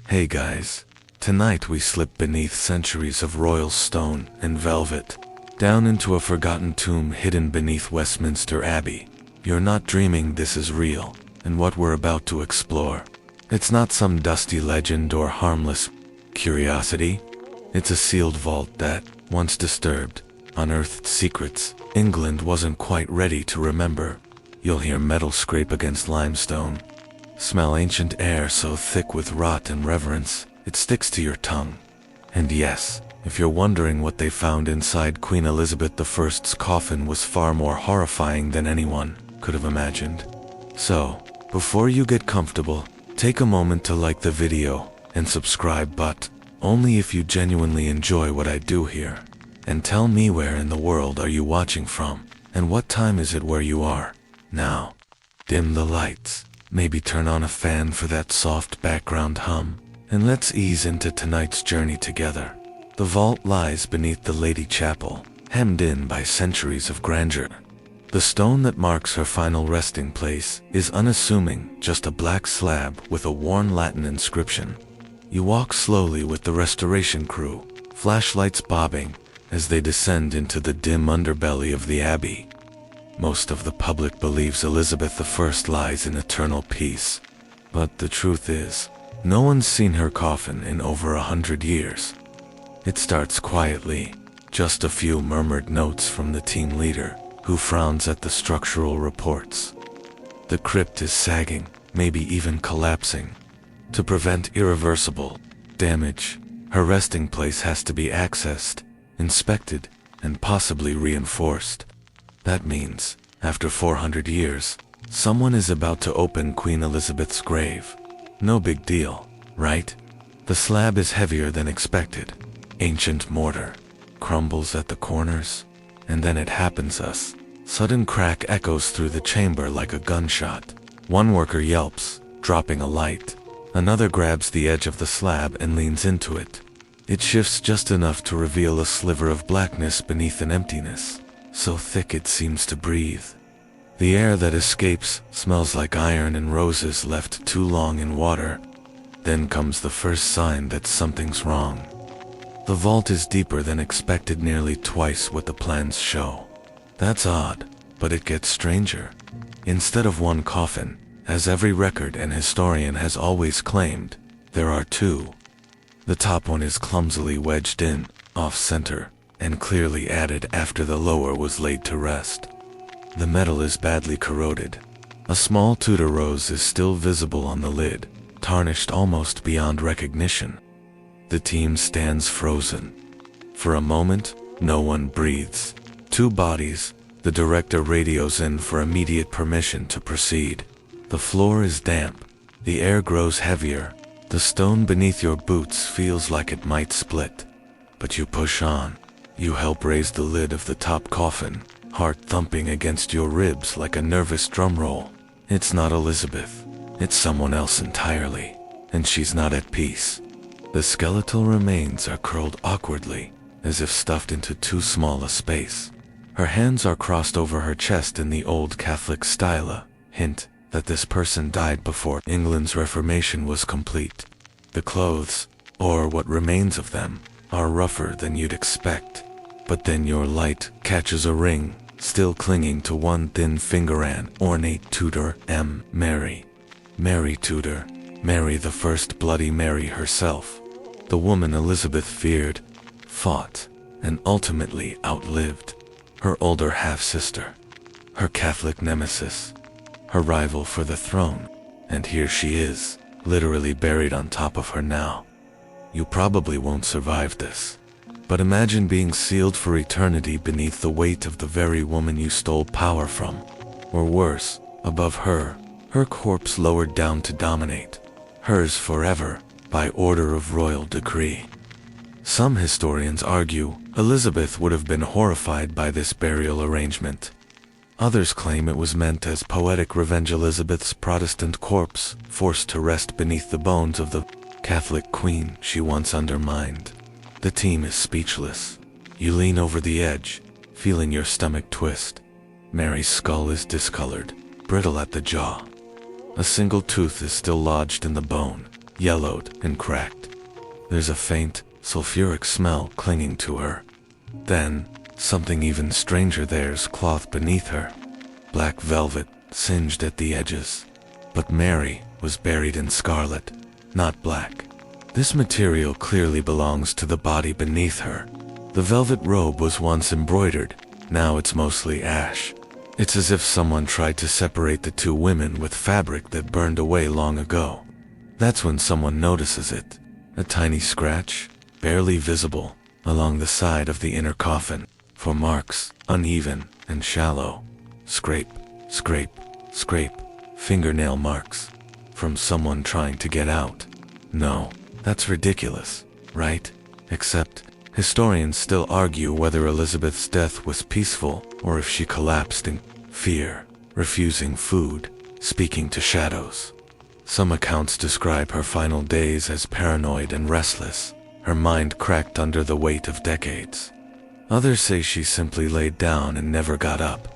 Hey guys, tonight we slip beneath centuries of royal stone and velvet, down into a forgotten tomb hidden beneath Westminster Abbey. You're not dreaming, this is real, and what we're about to explore. It's not some dusty legend or harmless curiosity. It's a sealed vault that, once disturbed, unearthed secrets England wasn't quite ready to remember. You'll hear metal scrape against limestone, smell ancient air so thick with rot and reverence, it sticks to your tongue. And yes, if you're wondering what they found inside Queen Elizabeth I's coffin was far more horrifying than anyone could have imagined. So, before you get comfortable, take a moment to like the video and subscribe, but only if you genuinely enjoy what I do here. And tell me, where in the world are you watching from, and what time is it where you are? Now, dim the lights, maybe turn on a fan for that soft background hum, and let's ease into tonight's journey together. The vault lies beneath the Lady Chapel, hemmed in by centuries of grandeur. The stone that marks her final resting place is unassuming, just a black slab with a worn Latin inscription. You walk slowly with the restoration crew, flashlights bobbing as they descend into the dim underbelly of the abbey. Most of the public believes Elizabeth I lies in eternal peace, but the truth is, no one's seen her coffin in over 100 years. It starts quietly, just a few murmured notes from the team leader, who frowns at the structural reports. The crypt is sagging, maybe even collapsing. To prevent irreversible damage, her resting place has to be accessed, inspected, and possibly reinforced. That means, after 400 years, someone is about to open Queen Elizabeth's grave. No big deal, right? The slab is heavier than expected. Ancient mortar crumbles at the corners, and then it happens. Sudden crack echoes through the chamber like a gunshot. One worker yelps, dropping a light. Another grabs the edge of the slab and leans into it. It shifts just enough to reveal a sliver of blackness beneath an emptiness, so thick it seems to breathe. The air that escapes smells like iron and roses left too long in water. Then comes the first sign that something's wrong. The vault is deeper than expected, nearly twice what the plans show. That's odd, but it gets stranger. Instead of one coffin, as every record and historian has always claimed, there are two. The top one is clumsily wedged in, off-center, and clearly added after the lower was laid to rest. The metal is badly corroded. A small Tudor rose is still visible on the lid, tarnished almost beyond recognition. The team stands frozen. For a moment, no one breathes. Two bodies, the director radios in for immediate permission to proceed. The floor is damp. The air grows heavier. The stone beneath your boots feels like it might split. But you push on. You help raise the lid of the top coffin, heart thumping against your ribs like a nervous drum roll. It's not Elizabeth. It's someone else entirely. And she's not at peace. The skeletal remains are curled awkwardly, as if stuffed into too small a space. Her hands are crossed over her chest in the old Catholic style, hint that this person died before England's Reformation was complete. The clothes, or what remains of them, are rougher than you'd expect. But then your light catches a ring, still clinging to one thin finger, an ornate Tudor M. Mary. Mary Tudor, Mary the First, Bloody Mary herself. The woman Elizabeth feared, fought, and ultimately outlived. Her older half-sister. Her Catholic nemesis. Her rival for the throne. And here she is, literally buried on top of her now. You probably won't survive this. But imagine being sealed for eternity beneath the weight of the very woman you stole power from. Or worse, above her, her corpse lowered down to dominate. Hers forever, by order of royal decree. Some historians argue Elizabeth would have been horrified by this burial arrangement. Others claim it was meant as poetic revenge. Elizabeth's Protestant corpse, forced to rest beneath the bones of the Catholic queen she once undermined. The team is speechless. You lean over the edge, feeling your stomach twist. Mary's skull is discolored, brittle at the jaw. A single tooth is still lodged in the bone, yellowed and cracked. There's a faint, sulfuric smell clinging to her. Then, something even stranger, there's cloth beneath her. Black velvet, singed at the edges. But Mary was buried in scarlet, not black. This material clearly belongs to the body beneath her. The velvet robe was once embroidered, now it's mostly ash. It's as if someone tried to separate the two women with fabric that burned away long ago. That's when someone notices it. A tiny scratch, barely visible, along the side of the inner coffin, for marks, uneven and shallow. Scrape, scrape, scrape, fingernail marks, from someone trying to get out. No, that's ridiculous, right? Except, historians still argue whether Elizabeth's death was peaceful or if she collapsed in fear, refusing food, speaking to shadows. Some accounts describe her final days as paranoid and restless, her mind cracked under the weight of decades. Others say she simply laid down and never got up.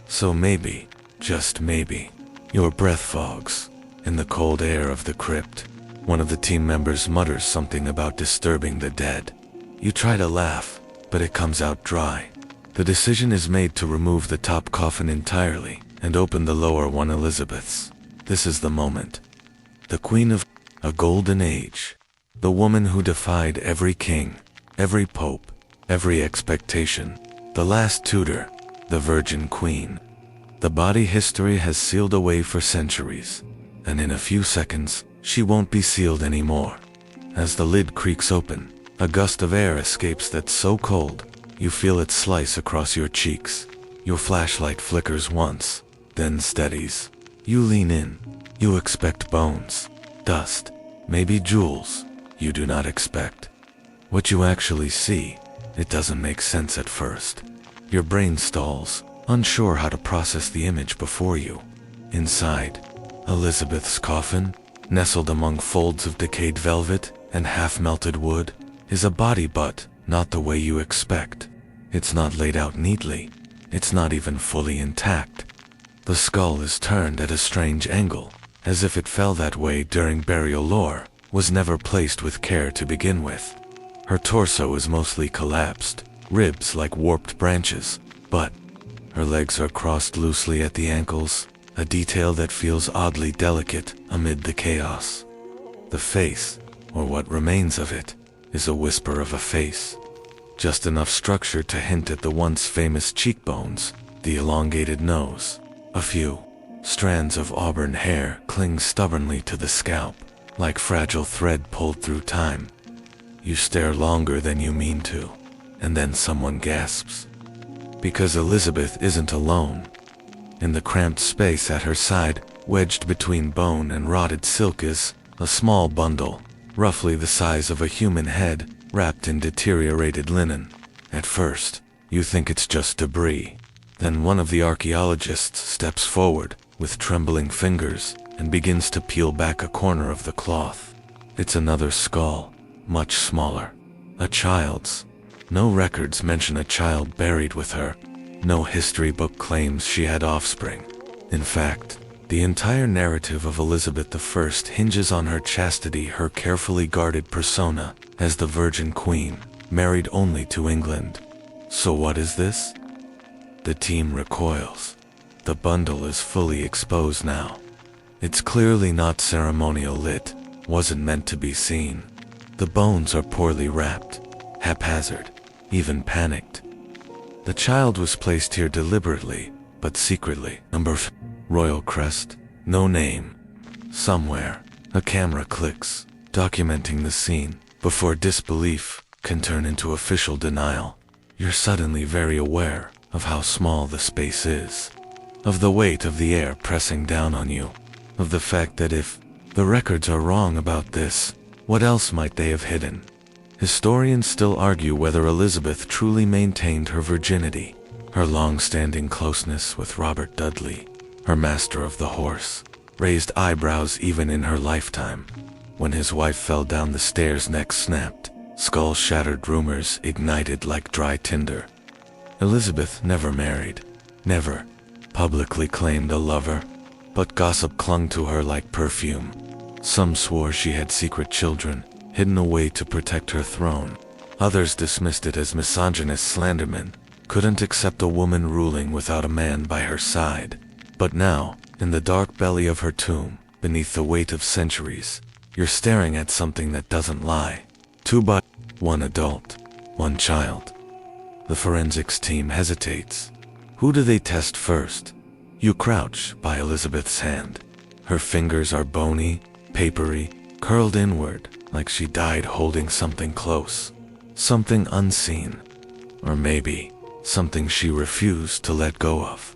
So maybe, just maybe, your breath fogs in the cold air of the crypt. One of the team members mutters something about disturbing the dead. You try to laugh, but it comes out dry. The decision is made to remove the top coffin entirely and open the lower one, Elizabeth's. This is the moment. The Queen of a golden age. The woman who defied every king, every pope, every expectation. The last Tudor, the Virgin Queen. The body history has sealed away for centuries, and in a few seconds, she won't be sealed anymore. As the lid creaks open, a gust of air escapes that's so cold, you feel it slice across your cheeks. Your flashlight flickers once, then steadies. You lean in. You expect bones, dust, maybe jewels you do not expect. What you actually see, it doesn't make sense at first. Your brain stalls, unsure how to process the image before you. Inside, Elizabeth's coffin, nestled among folds of decayed velvet and half-melted wood, is a body, but not the way you expect. It's not laid out neatly. It's not even fully intact. The skull is turned at a strange angle, as if it fell that way during burial or was never placed with care to begin with. Her torso is mostly collapsed, ribs like warped branches, but her legs are crossed loosely at the ankles, a detail that feels oddly delicate amid the chaos. The face, or what remains of it, is a whisper of a face. Just enough structure to hint at the once famous cheekbones, the elongated nose. A few strands of auburn hair cling stubbornly to the scalp, like fragile thread pulled through time. You stare longer than you mean to, and then someone gasps. Because Elizabeth isn't alone. In the cramped space at her side, wedged between bone and rotted silk, is a small bundle, roughly the size of a human head, wrapped in deteriorated linen. At first, you think it's just debris. Then one of the archaeologists steps forward, with trembling fingers, and begins to peel back a corner of the cloth. It's another skull, much smaller. A child's. No records mention a child buried with her. No history book claims she had offspring. In fact, the entire narrative of Elizabeth I hinges on her chastity, her carefully guarded persona as the Virgin Queen, married only to England. So what is this? The team recoils. The bundle is fully exposed now. It's clearly not ceremonial lit, wasn't meant to be seen. The bones are poorly wrapped, haphazard, even panicked. The child was placed here deliberately, but secretly. Royal crest, no name. Somewhere, a camera clicks, documenting the scene, before disbelief can turn into official denial. You're suddenly very aware of how small the space is, of the weight of the air pressing down on you, of the fact that if the records are wrong about this, what else might they have hidden? Historians still argue whether Elizabeth truly maintained her virginity, her long-standing closeness with Robert Dudley, her master of the horse, raised eyebrows even in her lifetime. When his wife fell down the stairs, neck snapped, skull-shattered rumors ignited like dry tinder. Elizabeth never married, never publicly claimed a lover, but gossip clung to her like perfume. Some swore she had secret children, hidden away to protect her throne. Others dismissed it as misogynist slandermen, couldn't accept a woman ruling without a man by her side. But now, in the dark belly of her tomb, beneath the weight of centuries, you're staring at something that doesn't lie. 2 bodies, 1 adult, 1 child. The forensics team hesitates. Who do they test first? You crouch by Elizabeth's hand. Her fingers are bony, papery, curled inward, like she died holding something close. Something unseen. Or maybe, something she refused to let go of.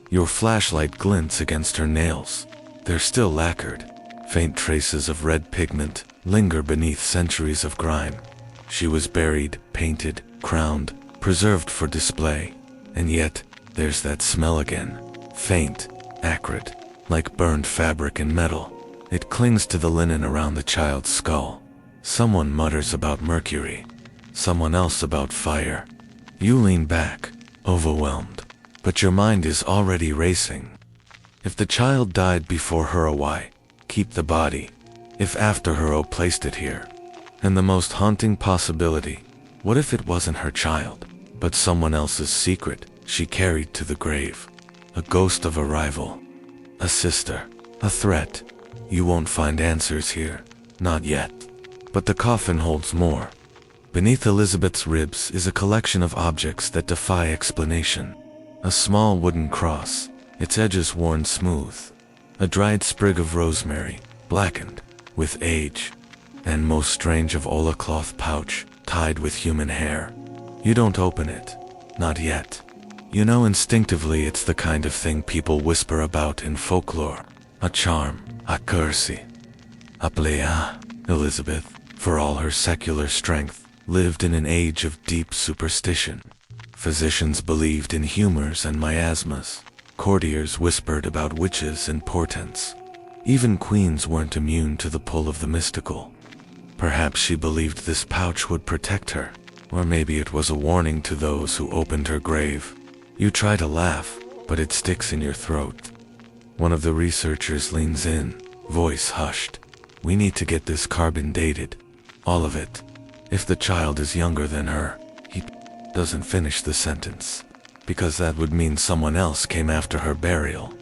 Your flashlight glints against her nails. They're still lacquered. Faint traces of red pigment linger beneath centuries of grime. She was buried, painted, crowned, preserved for display. And yet, there's that smell again. Faint, acrid, like burned fabric and metal. It clings to the linen around the child's skull. Someone mutters about mercury. Someone else about fire. You lean back, overwhelmed. But your mind is already racing. If the child died before her, why keep the body? If after her, placed it here? And the most haunting possibility, what if it wasn't her child, but someone else's secret she carried to the grave? A ghost of a rival, a sister, a threat. You won't find answers here, not yet. But the coffin holds more. Beneath Elizabeth's ribs is a collection of objects that defy explanation. A small wooden cross, its edges worn smooth. A dried sprig of rosemary, blackened with age. And most strange of all, a cloth pouch tied with human hair. You don't open it, not yet. You know instinctively it's the kind of thing people whisper about in folklore. A charm, a curse, a plea. Elizabeth, for all her secular strength, lived in an age of deep superstition. Physicians believed in humors and miasmas. Courtiers whispered about witches and portents. Even queens weren't immune to the pull of the mystical. Perhaps she believed this pouch would protect her, or maybe it was a warning to those who opened her grave. You try to laugh, but it sticks in your throat. One of the researchers leans in, voice hushed. We need to get this carbon dated. All of it. If the child is younger than her, he doesn't finish the sentence, because that would mean someone else came after her burial.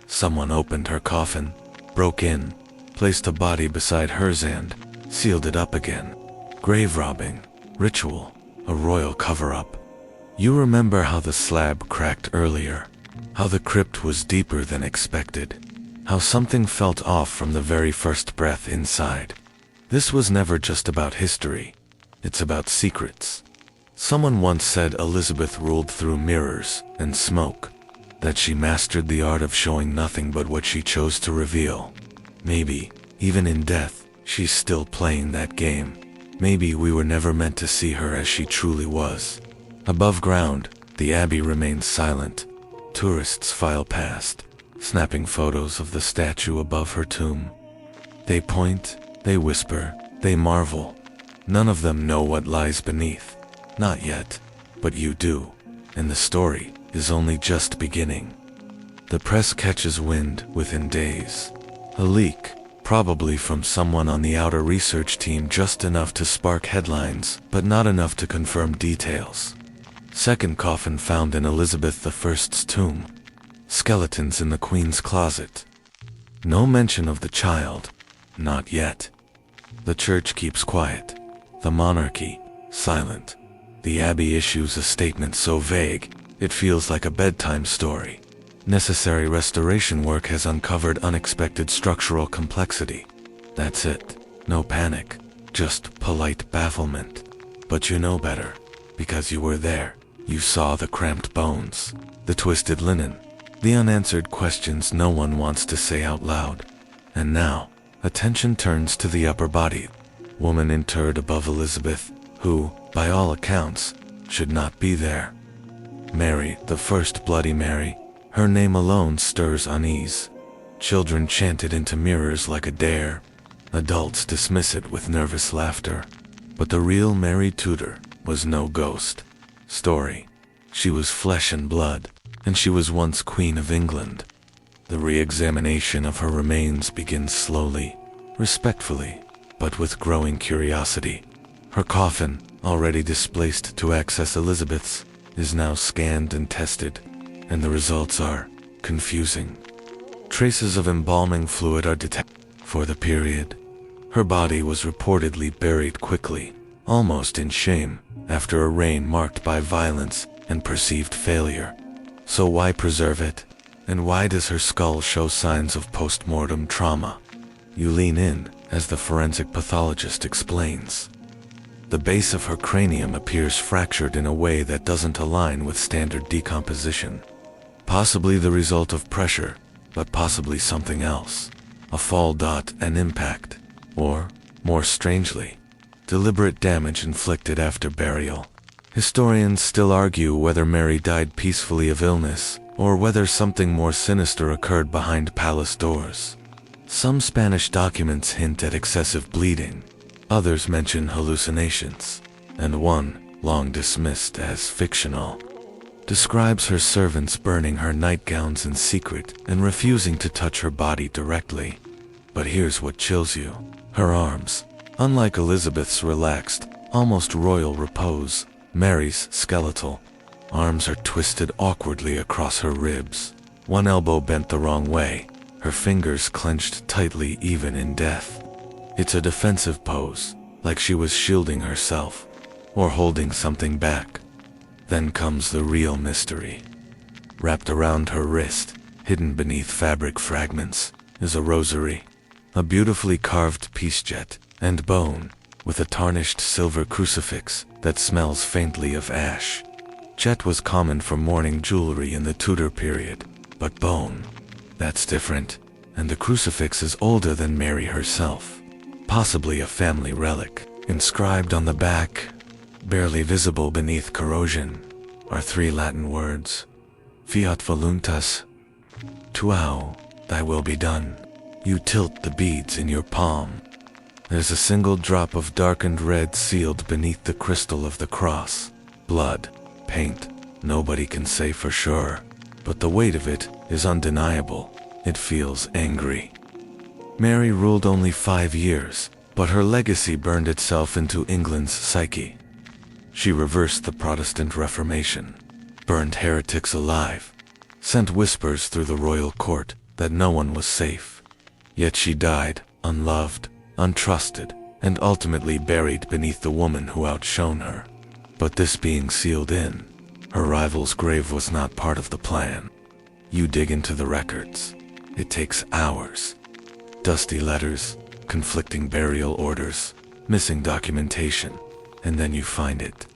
Someone opened her coffin, broke in, placed a body beside hers and sealed it up again. Grave robbing, ritual, a royal cover-up. You remember how the slab cracked earlier, how the crypt was deeper than expected, how something felt off from the very first breath inside. This was never just about history. It's about secrets. Someone once said Elizabeth ruled through mirrors and smoke, that she mastered the art of showing nothing but what she chose to reveal. Maybe, even in death, she's still playing that game. Maybe we were never meant to see her as she truly was. Above ground, the abbey remains silent. Tourists file past, snapping photos of the statue above her tomb. They point, they whisper, they marvel. None of them know what lies beneath. Not yet, but you do, and the story is only just beginning. The press catches wind within days. A leak, probably from someone on the outer research team, just enough to spark headlines, but not enough to confirm details. Second coffin found in Elizabeth I's tomb. Skeletons in the Queen's closet. No mention of the child. Not yet. The church keeps quiet. The monarchy, silent. The abbey issues a statement so vague, it feels like a bedtime story. Necessary restoration work has uncovered unexpected structural complexity. That's it. No panic. Just polite bafflement. But you know better. Because you were there. You saw the cramped bones. The twisted linen. The unanswered questions no one wants to say out loud. And now, attention turns to the upper body. Woman interred above Elizabeth, who, by all accounts, should not be there. Mary, the first Bloody Mary, her name alone stirs unease. Children chant it into mirrors like a dare. Adults dismiss it with nervous laughter. But the real Mary Tudor was no ghost story. She was flesh and blood, and she was once Queen of England. The re-examination of her remains begins slowly. respectfully, but with growing curiosity. Her coffin, already displaced to access Elizabeth's, is now scanned and tested, and the results are confusing. Traces of embalming fluid are detected for the period. Her body was reportedly buried quickly, almost in shame, after a reign marked by violence and perceived failure. So why preserve it? And why does her skull show signs of post-mortem trauma? You lean in, as the forensic pathologist explains. The base of her cranium appears fractured in a way that doesn't align with standard decomposition. Possibly the result of pressure, but possibly something else. A fall, an impact, or, more strangely, deliberate damage inflicted after burial. Historians still argue whether Mary died peacefully of illness, or whether something more sinister occurred behind palace doors. Some Spanish documents hint at excessive bleeding, others mention hallucinations, and one, long dismissed as fictional, describes her servants burning her nightgowns in secret and refusing to touch her body directly. But here's what chills you. Her arms, unlike Elizabeth's relaxed, almost royal repose, Mary's skeletal arms are twisted awkwardly across her ribs, one elbow bent the wrong way, her fingers clenched tightly even in death. It's a defensive pose, like she was shielding herself, or holding something back. Then comes the real mystery. Wrapped around her wrist, hidden beneath fabric fragments, is a rosary, a beautifully carved peace-jet and bone, with a tarnished silver crucifix that smells faintly of ash. Jet was common for mourning jewelry in the Tudor period, but bone, that's different, and the crucifix is older than Mary herself. Possibly a family relic. Inscribed on the back, barely visible beneath corrosion, are 3 Latin words: Fiat voluntas tuae, thy will be done. You tilt the beads in your palm. There's a single drop of darkened red sealed beneath the crystal of the cross. Blood, paint, nobody can say for sure, but the weight of it is undeniable. It feels angry. Mary ruled only 5 years, but her legacy burned itself into England's psyche. She reversed the Protestant Reformation, burned heretics alive, sent whispers through the royal court that no one was safe. Yet she died, unloved, untrusted, and ultimately buried beneath the woman who outshone her. But this being sealed in, her rival's grave was not part of the plan. You dig into the records. It takes hours. Dusty letters, conflicting burial orders, missing documentation, and then you find it.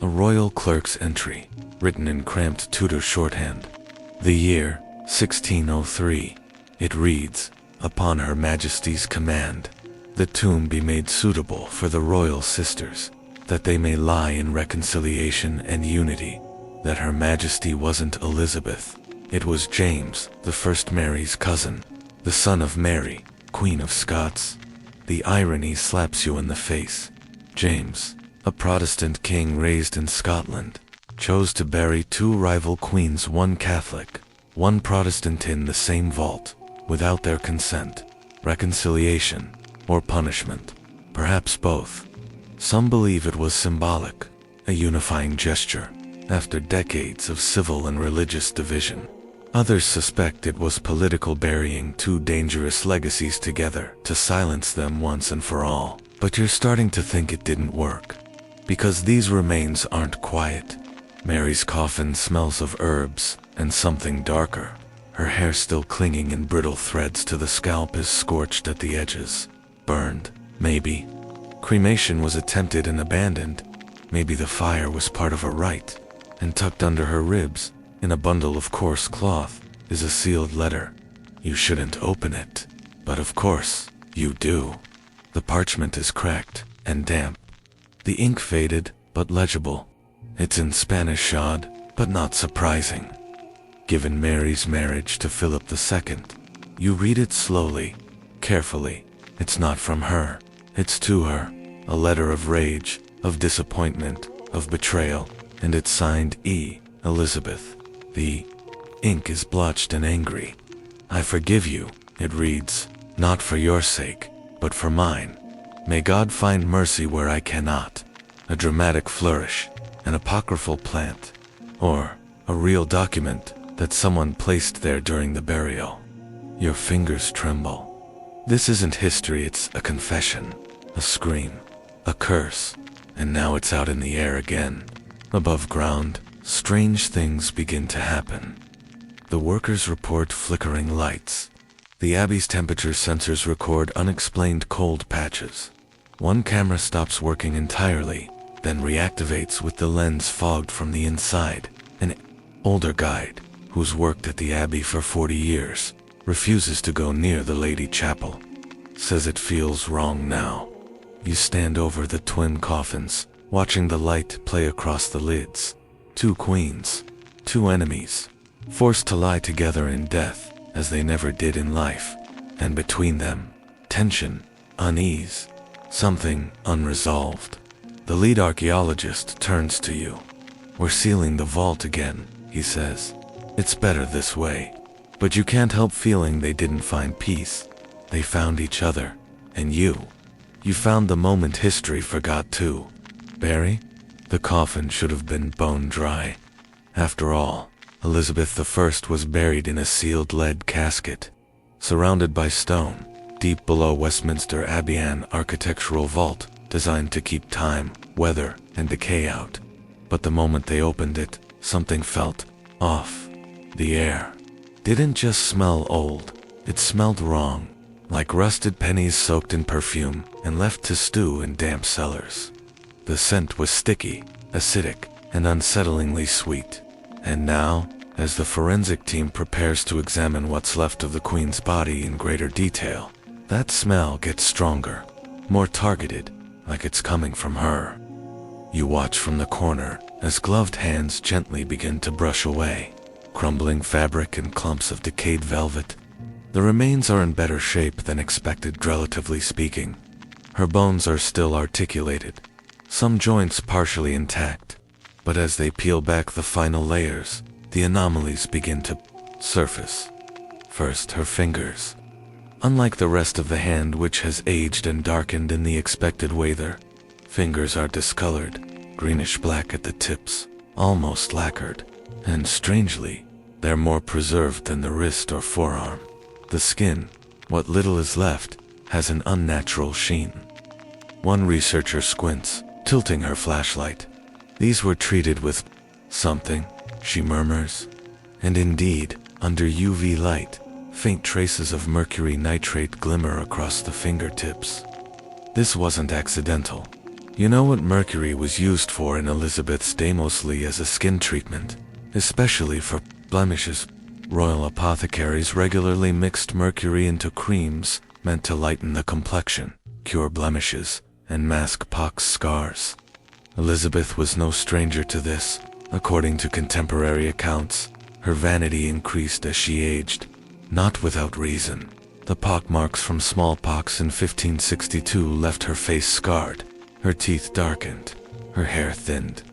A royal clerk's entry, written in cramped Tudor shorthand. The year, 1603. It reads, "Upon Her Majesty's command, the tomb be made suitable for the royal sisters, that they may lie in reconciliation and unity, that Her Majesty wasn't Elizabeth. It was James, the first Mary's cousin, the son of Mary, Queen of Scots." The irony slaps you in the face. James, a Protestant king raised in Scotland, chose to bury 2 rival queens, one Catholic, one Protestant, in the same vault, without their consent. Reconciliation, or punishment? Perhaps both. Some believe it was symbolic, a unifying gesture, after decades of civil and religious division. Others suspect it was political, burying 2 dangerous legacies together to silence them once and for all. But you're starting to think it didn't work, because these remains aren't quiet. Mary's coffin smells of herbs and something darker. Her hair still clinging in brittle threads to the scalp is scorched at the edges. Burned, maybe. Cremation was attempted and abandoned. Maybe the fire was part of a rite. And tucked under her ribs, in a bundle of coarse cloth, is a sealed letter. You shouldn't open it, but of course, you do. The parchment is cracked and damp. The ink faded, but legible. It's in Spanish odd, but not surprising. Given Mary's marriage to Philip II, you read it slowly, carefully. It's not from her, it's to her. A letter of rage, of disappointment, of betrayal, and it's signed E. Elizabeth. The ink is blotched and angry. "I forgive you," it reads, "not for your sake, but for mine. May God find mercy where I cannot. A dramatic flourish, an apocryphal plant, or a real document that someone placed there during the burial. Your fingers tremble. This isn't history, it's a confession, a scream, a curse, and now it's out in the air again. Above ground, strange things begin to happen. The workers report flickering lights. The Abbey's temperature sensors record unexplained cold patches. One camera stops working entirely, then reactivates with the lens fogged from the inside. An older guide, who's worked at the Abbey for 40 years, refuses to go near the Lady Chapel. Says it feels wrong now. You stand over the twin coffins, watching the light play across the lids. Two queens, two enemies, forced to lie together in death, as they never did in life. And between them, tension, unease, something unresolved. The lead archaeologist turns to you. "We're sealing the vault again," he says. "It's better this way." But you can't help feeling they didn't find peace. They found each other. And you found the moment history forgot too. Bury? The coffin should have been bone dry. After all, Elizabeth I was buried in a sealed lead casket, surrounded by stone, deep below Westminster Abbey, an architectural vault designed to keep time, weather, and decay out. But the moment they opened it, something felt off. The air didn't just smell old, it smelled wrong, like rusted pennies soaked in perfume and left to stew in damp cellars. The scent was sticky, acidic, and unsettlingly sweet. And now, as the forensic team prepares to examine what's left of the Queen's body in greater detail, that smell gets stronger, more targeted, like it's coming from her. You watch from the corner as gloved hands gently begin to brush away crumbling fabric and clumps of decayed velvet. The remains are in better shape than expected, relatively speaking. Her bones are still articulated, some joints partially intact, but as they peel back the final layers, the anomalies begin to surface. First, her fingers. Unlike the rest of the hand, which has aged and darkened in the expected way, their fingers are discolored, greenish-black at the tips, almost lacquered, and strangely, they're more preserved than the wrist or forearm. The skin, what little is left, has an unnatural sheen. One researcher squints, tilting her flashlight. "These were treated with something," she murmurs. And indeed, under UV light, faint traces of mercury nitrate glimmer across the fingertips. This wasn't accidental. You know what mercury was used for in Elizabeth's day? Mostly as a skin treatment, especially for blemishes. Royal apothecaries regularly mixed mercury into creams meant to lighten the complexion, cure blemishes, and mask pox scars. Elizabeth was no stranger to this. According to contemporary accounts, her vanity increased as she aged, not without reason. The pockmarks from smallpox in 1562 left her face scarred, her teeth darkened, her hair thinned.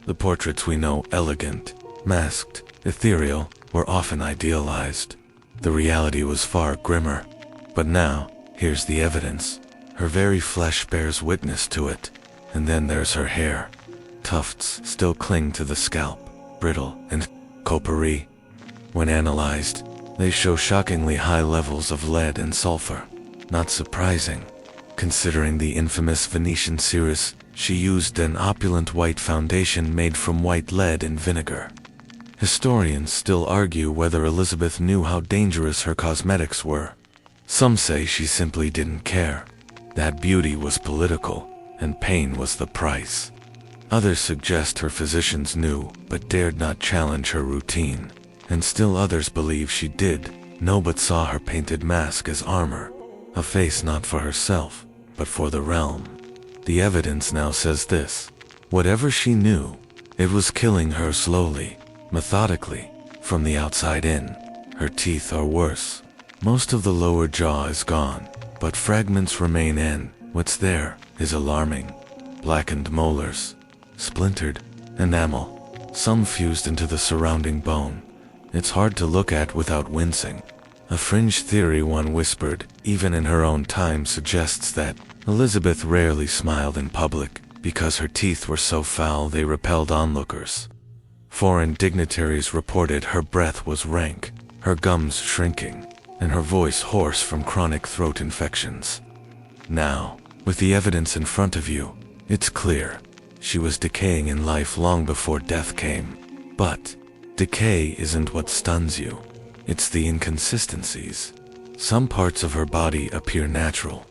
The portraits we know, elegant, masked, ethereal, were often idealized. The reality was far grimmer. But now, here's the evidence. Her very flesh bears witness to it. And then there's her hair. Tufts still cling to the scalp, brittle and coppery. When analyzed, they show shockingly high levels of lead and sulfur. Not surprising, considering the infamous Venetian seeress. She used an opulent white foundation made from white lead and vinegar. Historians still argue whether Elizabeth knew how dangerous her cosmetics were. Some say she simply didn't care, that beauty was political, and pain was the price. Others suggest her physicians knew, but dared not challenge her routine. And still others believe she did know, but saw her painted mask as armor, a face not for herself, but for the realm. The evidence now says this: whatever she knew, it was killing her slowly, methodically, from the outside in. Her teeth are worse. Most of the lower jaw is gone, but fragments remain, and what's there is alarming. Blackened molars, splintered enamel, some fused into the surrounding bone. It's hard to look at without wincing. A fringe theory, one whispered, even in her own time, suggests that Elizabeth rarely smiled in public because her teeth were so foul they repelled onlookers. Foreign dignitaries reported her breath was rank, her gums shrinking, and her voice hoarse from chronic throat infections. Now, with the evidence in front of you, it's clear. She was decaying in life long before death came. But decay isn't what stuns you. It's the inconsistencies. Some parts of her body appear natural,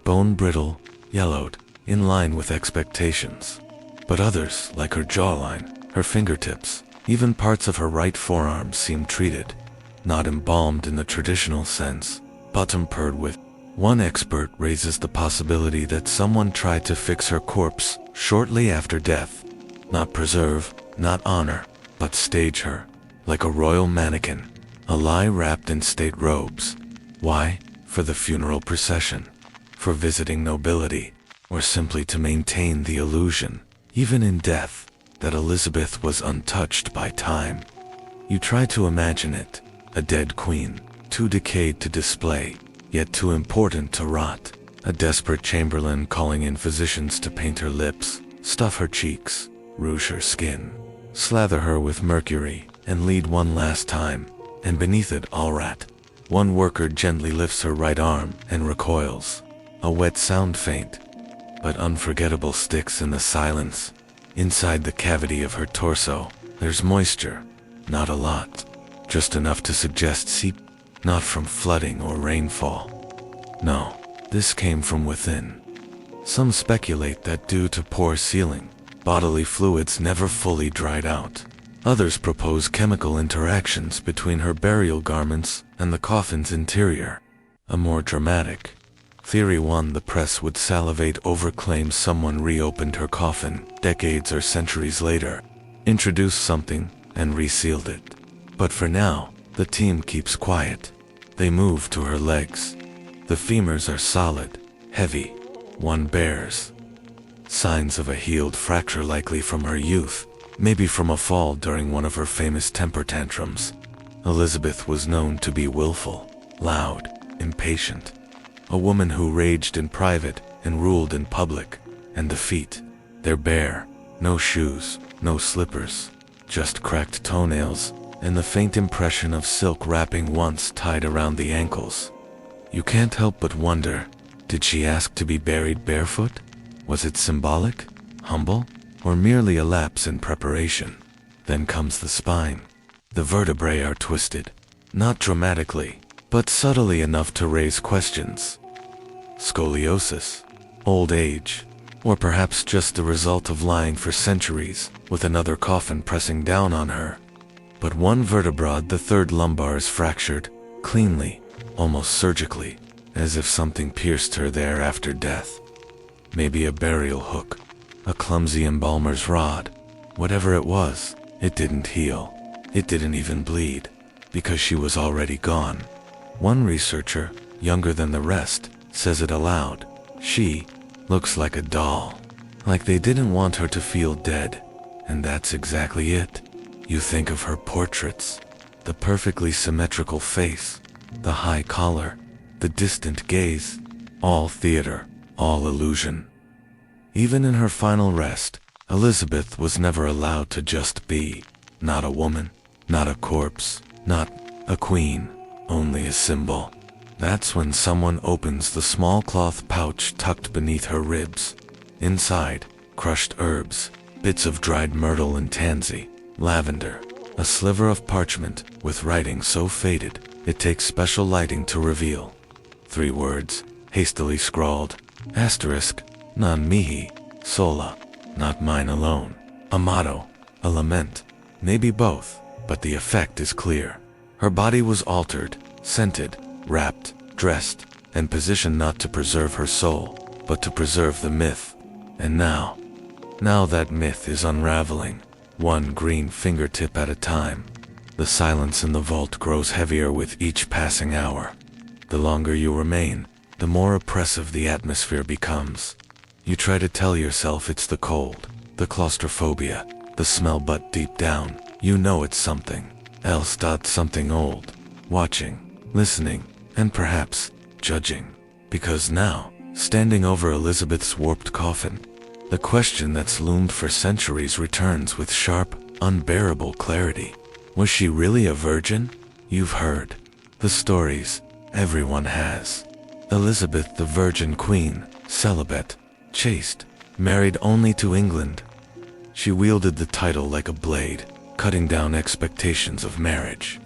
bone brittle, yellowed, in line with expectations. But others, like her jawline, her fingertips, even parts of her right forearm seem treated, not embalmed in the traditional sense, but tampered with. One expert raises the possibility that someone tried to fix her corpse shortly after death. Not preserve, not honor, but stage her, like a royal mannequin, a lie wrapped in state robes. Why? For the funeral procession, for visiting nobility, or simply to maintain the illusion, even in death, that Elizabeth was untouched by time. You try to imagine it, a dead queen, too decayed to display, yet too important to rot, a desperate chamberlain calling in physicians to paint her lips, stuff her cheeks, rouge her skin, slather her with mercury, and lead one last time, and beneath it all rat. One worker gently lifts her right arm and recoils. A wet sound, faint, but unforgettable, sticks in the silence. Inside the cavity of her torso, there's moisture, not a lot, just enough to suggest seep, not from flooding or rainfall. No, this came from within. Some speculate that due to poor sealing, bodily fluids never fully dried out. Others propose chemical interactions between her burial garments and the coffin's interior. A more dramatic theory, one the press would salivate over, claims someone reopened her coffin decades or centuries later, introduced something, and resealed it. But for now, the team keeps quiet. They move to her legs. The femurs are solid, heavy. One bears signs of a healed fracture, likely from her youth, maybe from a fall during one of her famous temper tantrums. Elizabeth was known to be willful, loud, impatient. A woman who raged in private and ruled in public. And the feet, they're bare, no shoes, no slippers, just cracked toenails, and the faint impression of silk wrapping once tied around the ankles. You can't help but wonder, did she ask to be buried barefoot? Was it symbolic, humble, or merely a lapse in preparation? Then comes the spine. The vertebrae are twisted, not dramatically, but subtly enough to raise questions. Scoliosis, old age, or perhaps just the result of lying for centuries with another coffin pressing down on her. But one vertebra, the third lumbar, is fractured, cleanly, almost surgically, as if something pierced her there after death. Maybe a burial hook, a clumsy embalmer's rod. Whatever it was, it didn't heal. It didn't even bleed, because she was already gone. One researcher, younger than the rest, says it aloud. She looks like a doll, like they didn't want her to feel dead. And that's exactly it. You think of her portraits, the perfectly symmetrical face, the high collar, the distant gaze, all theater, all illusion. Even in her final rest, Elizabeth was never allowed to just be. Not a woman, not a corpse, not a queen, only a symbol. That's when someone opens the small cloth pouch tucked beneath her ribs. Inside, crushed herbs, bits of dried myrtle and tansy, lavender, a sliver of parchment with writing so faded it takes special lighting to reveal. 3 words, hastily scrawled, asterisk, non mihi, sola, not mine alone. A motto, a lament, maybe both, but the effect is clear. Her body was altered, scented, wrapped, dressed, and positioned not to preserve her soul, but to preserve the myth. And now that myth is unraveling, one green fingertip at a time. The silence in the vault grows heavier with each passing hour. The longer you remain, the more oppressive the atmosphere becomes. You try to tell yourself it's the cold, the claustrophobia, the smell, but deep down, you know it's something else. Something old, watching, listening, and perhaps judging. Because now, standing over Elizabeth's warped coffin, the question that's loomed for centuries returns with sharp, unbearable clarity. Was she really a virgin? You've heard the stories. Everyone has. Elizabeth the Virgin Queen, celibate, chaste, married only to England. She wielded the title like a blade, cutting down expectations of marriage,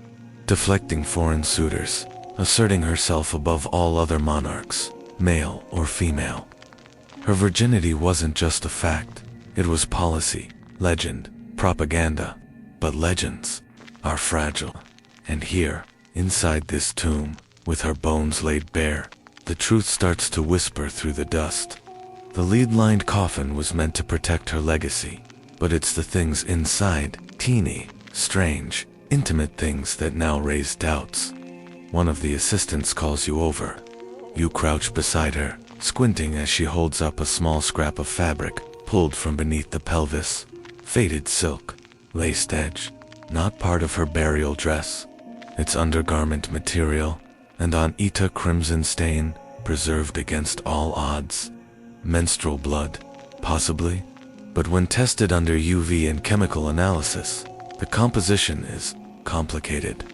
deflecting foreign suitors, asserting herself above all other monarchs, male or female. Her virginity wasn't just a fact, it was policy, legend, propaganda. But legends are fragile. And here, inside this tomb, with her bones laid bare, the truth starts to whisper through the dust. The lead-lined coffin was meant to protect her legacy, but it's the things inside, teeny, strange, intimate things that now raise doubts. One of the assistants calls you over. You crouch beside her, squinting as she holds up a small scrap of fabric pulled from beneath the pelvis. Faded silk, laced edge, not part of her burial dress. Its undergarment material, and on it a crimson stain, preserved against all odds. Menstrual blood, possibly, but when tested under UV and chemical analysis, the composition is complicated.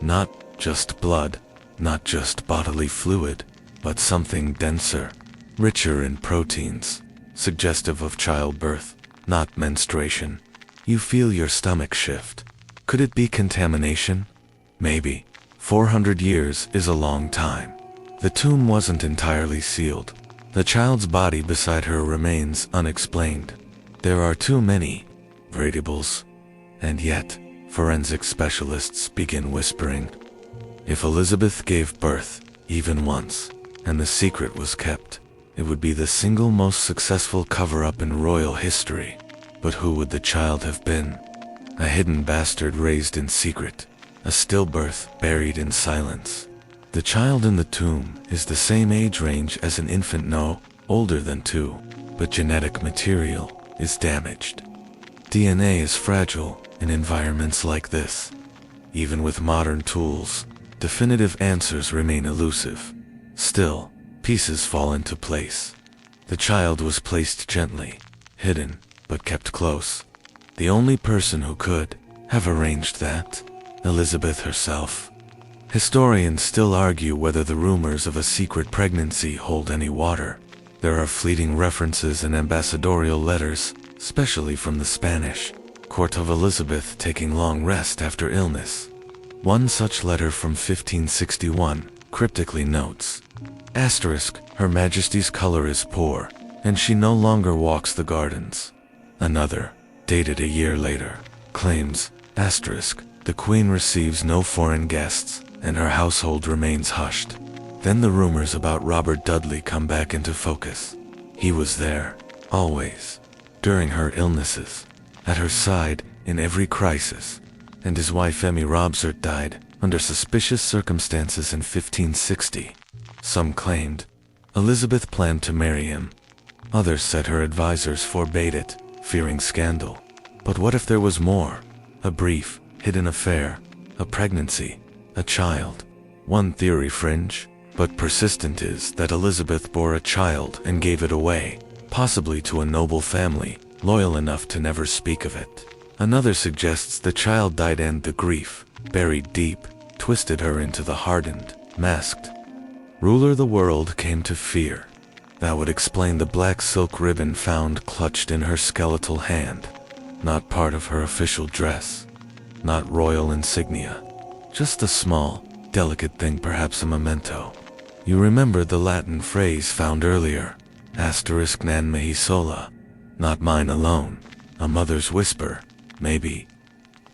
Not just blood, not just bodily fluid, but something denser, richer in proteins, suggestive of childbirth, not menstruation. You feel your stomach shift. Could it be contamination? Maybe. 400 years is a long time. The tomb wasn't entirely sealed. The child's body beside her remains unexplained. There are too many variables. And yet, forensic specialists begin whispering. If Elizabeth gave birth, even once, and the secret was kept, it would be the single most successful cover-up in royal history. But who would the child have been? A hidden bastard raised in secret, a stillbirth buried in silence. The child in the tomb is the same age range as an infant, no, older than 2, but genetic material is damaged. DNA is fragile in environments like this. Even with modern tools, definitive answers remain elusive. Still, pieces fall into place. The child was placed gently, hidden, but kept close. The only person who could have arranged that, Elizabeth herself. Historians still argue whether the rumors of a secret pregnancy hold any water. There are fleeting references in ambassadorial letters, especially from the Spanish court of Elizabeth taking long rest after illness. One such letter from 1561 cryptically notes, Her Majesty's color is poor, and she no longer walks the gardens. Another, dated a year later, claims, the Queen receives no foreign guests, and her household remains hushed. Then the rumors about Robert Dudley come back into focus. He was there, always, during her illnesses, at her side in every crisis, and his wife Emmy Robsart died under suspicious circumstances in 1560. Some claimed Elizabeth planned to marry him. Others said her advisors forbade it, fearing scandal. But what if there was more? A brief, hidden affair, a pregnancy, a child. One theory, fringe, but persistent, is that Elizabeth bore a child and gave it away, possibly to a noble family, loyal enough to never speak of it. Another suggests the child died and the grief, buried deep, twisted her into the hardened, masked ruler the world came to fear. That would explain the black silk ribbon found clutched in her skeletal hand. Not part of her official dress. Not royal insignia. Just a small, delicate thing, perhaps a memento. You remember the Latin phrase found earlier, non mihi sola. Not mine alone. A mother's whisper, maybe.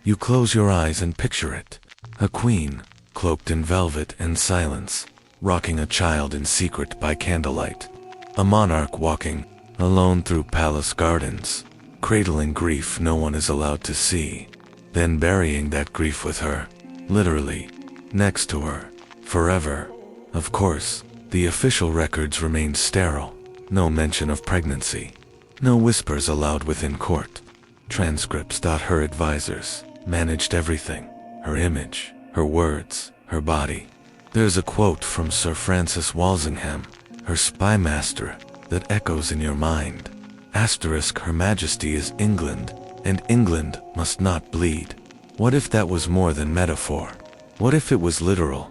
You close your eyes and picture it. A queen, cloaked in velvet and silence, rocking a child in secret by candlelight. A monarch walking, alone through palace gardens, cradling grief no one is allowed to see, then burying that grief with her, literally, next to her, forever. Of course, the official records remained sterile, no mention of pregnancy, no whispers allowed within court. Transcripts. Her advisors managed everything, her image, her words, her body. There's a quote from Sir Francis Walsingham, her spy master, that echoes in your mind. Asterisk, Her Majesty is England, and England must not bleed. What if that was more than metaphor? What if it was literal?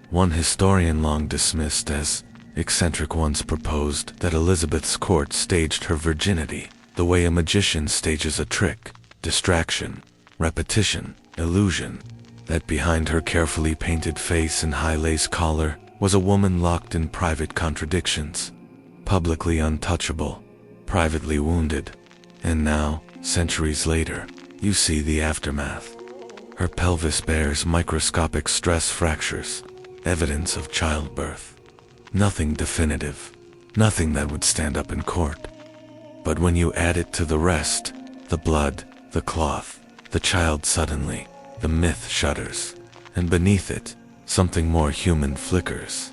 One historian long dismissed as eccentric once proposed that Elizabeth's court staged her virginity, the way a magician stages a trick, distraction, repetition, illusion. That behind her carefully painted face and high lace collar was a woman locked in private contradictions, publicly untouchable, privately wounded. And now, centuries later, you see the aftermath. Her pelvis bears microscopic stress fractures, evidence of childbirth. Nothing definitive, nothing that would stand up in court. But when you add it to the rest, the blood, the cloth, the child, suddenly, the myth shudders, and beneath it, something more human flickers.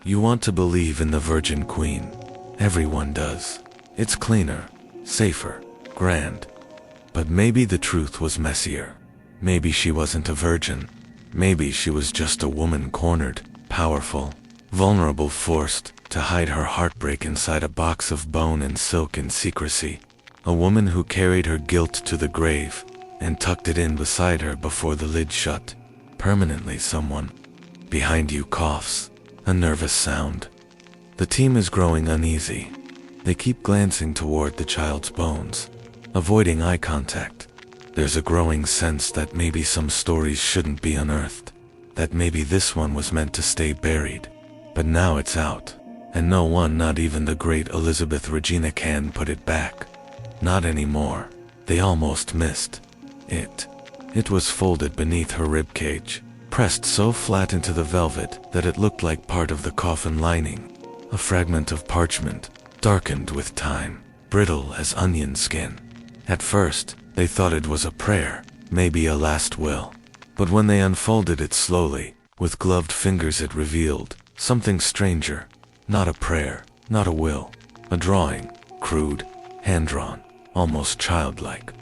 You want to believe in the Virgin Queen. Everyone does. It's cleaner, safer, grand. But maybe the truth was messier. Maybe she wasn't a virgin. Maybe she was just a woman cornered, powerful, vulnerable, forced to hide her heartbreak inside a box of bone and silk in secrecy. A woman who carried her guilt to the grave and tucked it in beside her before the lid shut. Permanently. Someone behind you coughs, a nervous sound. The team is growing uneasy. They keep glancing toward the child's bones, avoiding eye contact. There's a growing sense that maybe some stories shouldn't be unearthed, that maybe this one was meant to stay buried. But now it's out, and no one, not even the great Elizabeth Regina, can put it back. Not anymore. They almost missed it. It was folded beneath her ribcage, pressed so flat into the velvet that it looked like part of the coffin lining. A fragment of parchment, darkened with time, brittle as onion skin. At first, they thought it was a prayer, maybe a last will. But when they unfolded it slowly, with gloved fingers, it revealed something stranger. Not a prayer, not a will. A drawing, crude, hand-drawn, almost childlike.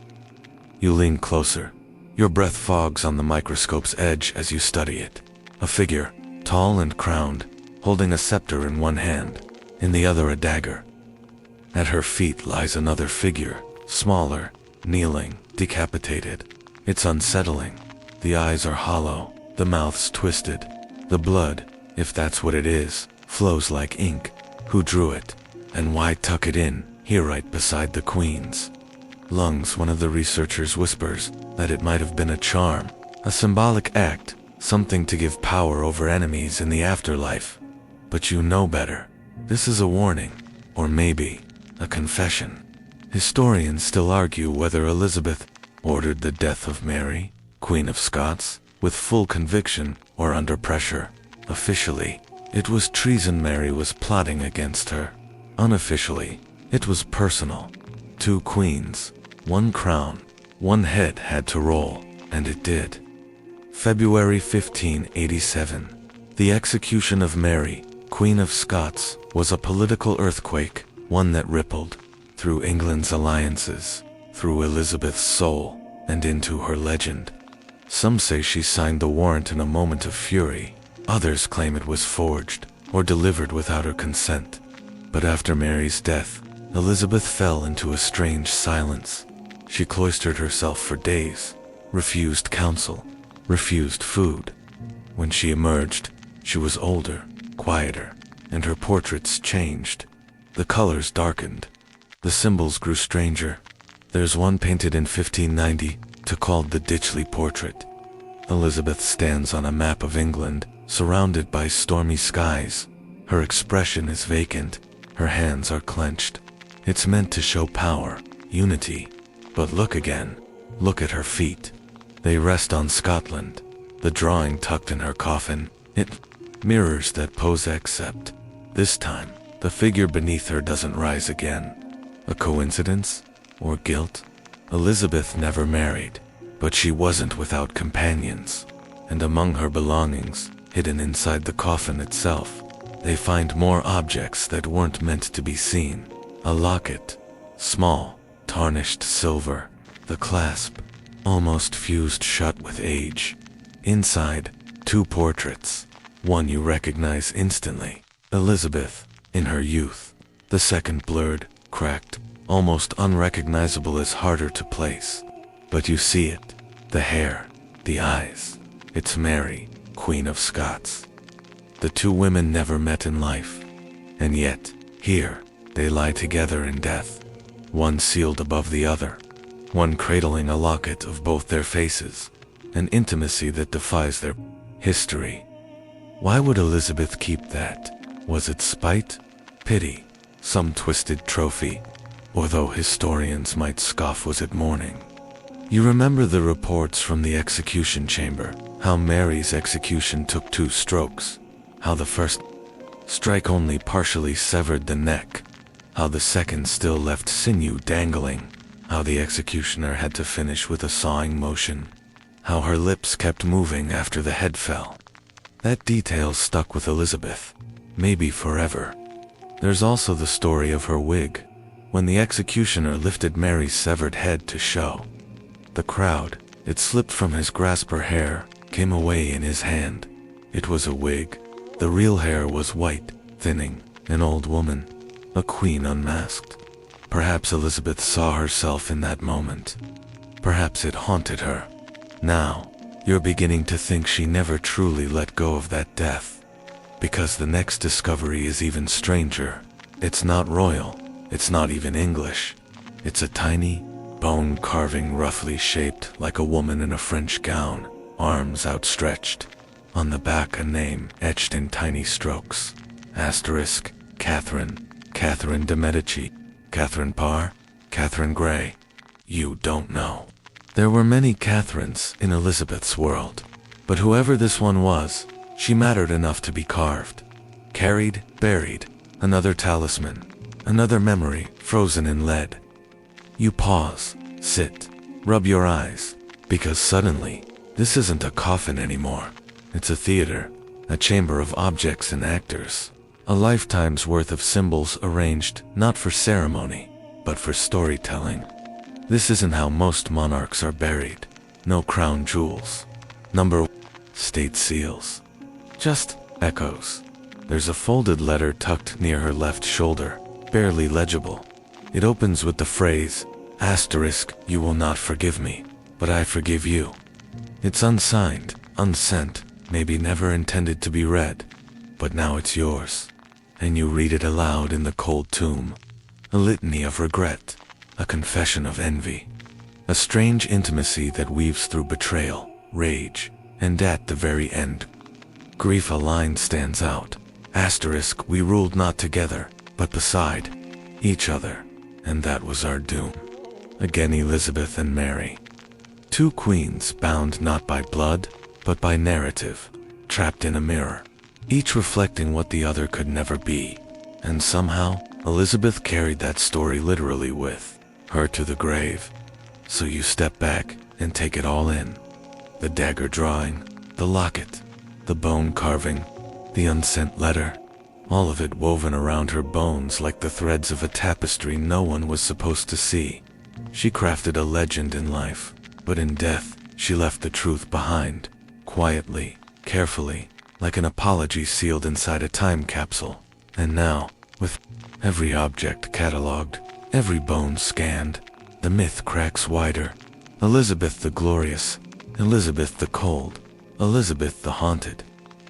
You lean closer. Your breath fogs on the microscope's edge as you study it. A figure, tall and crowned, holding a scepter in one hand, in the other a dagger. At her feet lies another figure, smaller, kneeling, decapitated. It's unsettling. The eyes are hollow, the mouth's twisted. The blood, if that's what it is, flows like ink. Who drew it? And why tuck it in, here right beside the Queen's lungs? One of the researchers whispers that it might have been a charm, a symbolic act, something to give power over enemies in the afterlife. But you know better. This is a warning, or maybe a confession. Historians still argue whether Elizabeth ordered the death of Mary, Queen of Scots, with full conviction or under pressure. Officially, it was treason. Mary was plotting against her. Unofficially, it was personal. Two queens, one crown, one head had to roll, and it did. February 1587. The execution of Mary, Queen of Scots, was a political earthquake, one that rippled through England's alliances, through Elizabeth's soul, and into her legend. Some say she signed the warrant in a moment of fury. Others claim it was forged or delivered without her consent. But after Mary's death, Elizabeth fell into a strange silence. She cloistered herself for days, refused counsel, refused food. When she emerged, she was older, quieter, and her portraits changed. The colors darkened. The symbols grew stranger. There's one painted in 1590, called the Ditchley portrait. Elizabeth stands on a map of England, surrounded by stormy skies. Her expression is vacant. Her hands are clenched. It's meant to show power, unity. But look again. Look at her feet. They rest on Scotland. The drawing tucked in her coffin, it mirrors that pose, except this time, the figure beneath her doesn't rise again. A coincidence? Or guilt? Elizabeth never married, but she wasn't without companions. And among her belongings, hidden inside the coffin itself, they find more objects that weren't meant to be seen. A locket, small, tarnished silver, the clasp, almost fused shut with age. Inside, two portraits, One you recognize instantly, Elizabeth, in her youth. The second blurred, cracked, almost unrecognizable, is harder to place. But you see it, the hair, the eyes. It's Mary, Queen of Scots. The two women never met in life. And yet, here, they lie together in death. One sealed above the other. One cradling a locket of both their faces. An intimacy that defies their history. Why would Elizabeth keep that? Was it spite? Pity? Some twisted trophy? Or though historians might scoff, was it mourning? You remember the reports from the execution chamber, how Mary's execution took 2 strokes, how the first strike only partially severed the neck, how the second still left sinew dangling, how the executioner had to finish with a sawing motion, how her lips kept moving after the head fell. That detail stuck with Elizabeth, maybe forever. There's also the story of her wig, when the executioner lifted Mary's severed head to show. The crowd, it slipped from his grasp, her hair came away in his hand. It was a wig. The real hair was white, thinning, an old woman, a queen unmasked. Perhaps Elizabeth saw herself in that moment. Perhaps it haunted her. Now, you're beginning to think she never truly let go of that death. Because the next discovery is even stranger. It's not royal, it's not even English. It's a tiny, bone carving roughly shaped like a woman in a French gown, arms outstretched. On the back a name etched in tiny strokes. Asterisk, Catherine, Catherine de Medici, Catherine Parr, Catherine Grey. You don't know. There were many Catherines in Elizabeth's world, but whoever this one was, she mattered enough to be carved. Carried, buried, another talisman, another memory frozen in lead. You pause, sit, rub your eyes, because suddenly, this isn't a coffin anymore. It's a theater, a chamber of objects and actors, a lifetime's worth of symbols arranged not for ceremony, but for storytelling. This isn't how most monarchs are buried. No crown jewels. State seals. Just echoes. There's a folded letter tucked near her left shoulder, barely legible. It opens with the phrase, asterisk, you will not forgive me, but I forgive you. It's unsigned, unsent, maybe never intended to be read, but now it's yours. And you read it aloud in the cold tomb. A litany of regret, a confession of envy, a strange intimacy that weaves through betrayal, rage, and at the very end, grief. A line stands out. Asterisk, we ruled not together, but beside each other, and that was our doom. Again Elizabeth and Mary. Two queens bound not by blood, but by narrative, trapped in a mirror, each reflecting what the other could never be. And somehow, Elizabeth carried that story literally with her to the grave. So you step back and take it all in. The dagger drawing, the locket, the bone carving, the unsent letter, all of it woven around her bones like the threads of a tapestry no one was supposed to see. She crafted a legend in life, but in death, she left the truth behind, quietly, carefully, like an apology sealed inside a time capsule. And now, with every object catalogued, every bone scanned, the myth cracks wider. Elizabeth the glorious, Elizabeth the cold, Elizabeth the haunted.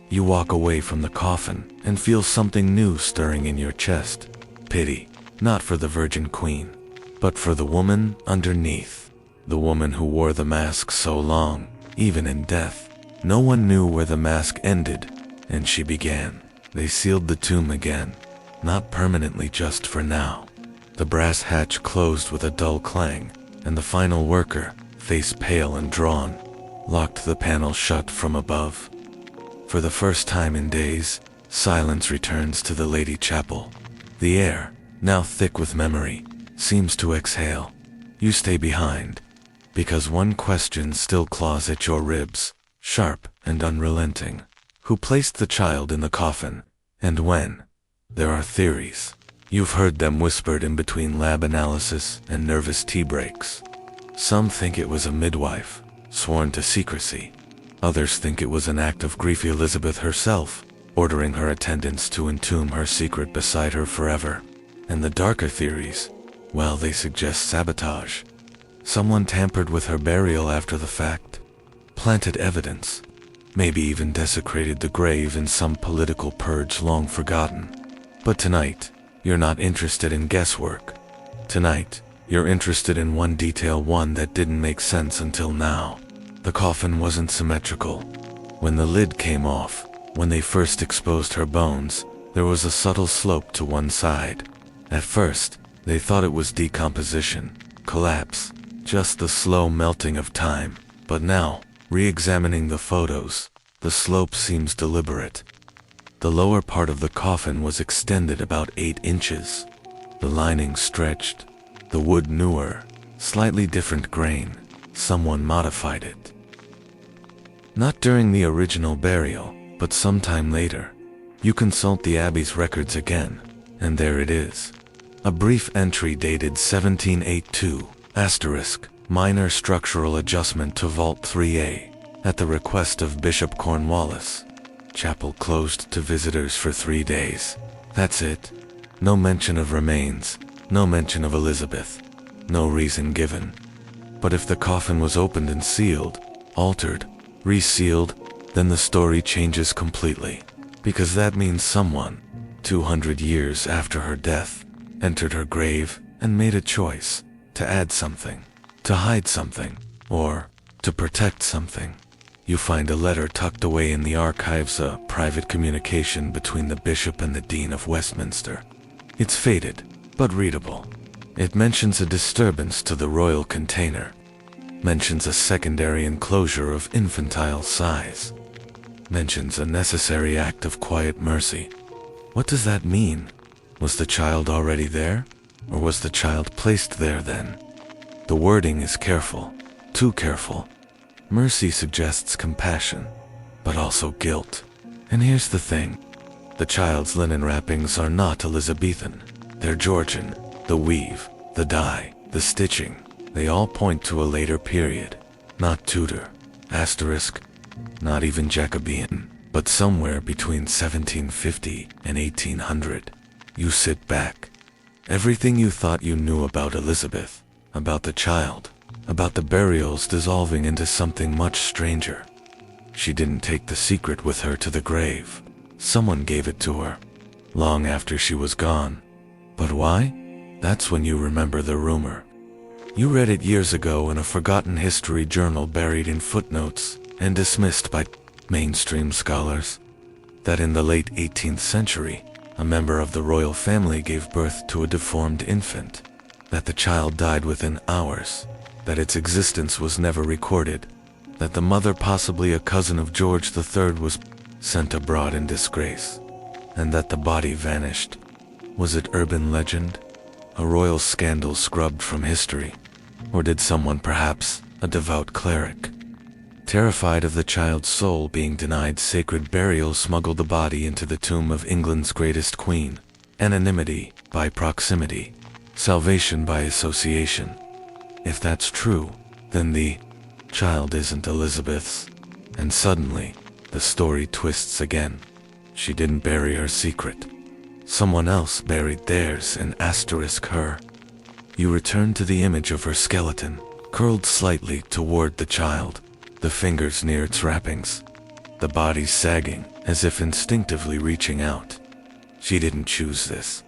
You walk away from the coffin and feel something new stirring in your chest. Pity, not for the Virgin Queen, but for the woman underneath. The woman who wore the mask so long, even in death. No one knew where the mask ended, and she began. They sealed the tomb again, not permanently, just for now. The brass hatch closed with a dull clang, and the final worker, face pale and drawn, locked the panel shut from above. For the first time in days, silence returns to the Lady Chapel. The air, now thick with memory, seems to exhale. You stay behind, because one question still claws at your ribs, sharp and unrelenting. Who placed the child in the coffin, and when? There are theories. You've heard them whispered in between lab analysis and nervous tea breaks. Some think it was a midwife, sworn to secrecy. Others think it was an act of grief, Elizabeth herself, ordering her attendants to entomb her secret beside her forever. And the darker theories, well, they suggest sabotage. Someone tampered with her burial after the fact, planted evidence, maybe even desecrated the grave in some political purge long forgotten. But tonight, you're not interested in guesswork. Tonight, you're interested in one detail, one that didn't make sense until now. The coffin wasn't symmetrical. When the lid came off, when they first exposed her bones, there was a subtle slope to one side. At first, they thought it was decomposition, collapse, just the slow melting of time. But now, re-examining the photos, the slope seems deliberate. The lower part of the coffin was extended about 8 inches. The lining stretched, the wood newer, slightly different grain. Someone modified it. Not during the original burial, but sometime later. You consult the Abbey's records again, and there it is. A brief entry dated 1782, asterisk, minor structural adjustment to Vault 3A, at the request of Bishop Cornwallis. Chapel closed to visitors for 3 days. That's it. No mention of remains, no mention of Elizabeth, no reason given. But if the coffin was opened and sealed, altered, resealed, then the story changes completely. Because that means someone, 200 years after her death, entered her grave and made a choice to add something, to hide something, or to protect something. You find a letter tucked away in the archives, a private communication between the bishop and the dean of Westminster. It's faded, but readable. It mentions a disturbance to the royal container, mentions a secondary enclosure of infantile size, mentions a necessary act of quiet mercy. What does that mean? Was the child already there? Or was the child placed there then? The wording is careful, too careful. Mercy suggests compassion, but also guilt. And here's the thing. The child's linen wrappings are not Elizabethan. They're Georgian. The weave, the dye, the stitching, they all point to a later period. Not Tudor, asterisk, not even Jacobean, but somewhere between 1750 and 1800. You sit back. Everything you thought you knew about Elizabeth, about the child, about the burials dissolving into something much stranger. She didn't take the secret with her to the grave. Someone gave it to her, long after she was gone. But why? That's when you remember the rumor. You read it years ago in a forgotten history journal buried in footnotes and dismissed by mainstream scholars. That in the late 18th century, a member of the royal family gave birth to a deformed infant. That the child died within hours. That its existence was never recorded. That the mother, possibly a cousin of George III, was sent abroad in disgrace. And that the body vanished. Was it urban legend? A royal scandal scrubbed from history? Or did someone, perhaps a devout cleric, terrified of the child's soul being denied sacred burial, smuggle the body into the tomb of England's greatest queen? Anonymity by proximity, salvation by association. If that's true, then the child isn't Elizabeth's. And suddenly, the story twists again. She didn't bury her secret. Someone else buried theirs and asterisk her. You return to the image of her skeleton, curled slightly toward the child, the fingers near its wrappings, the body sagging as if instinctively reaching out. She didn't choose this,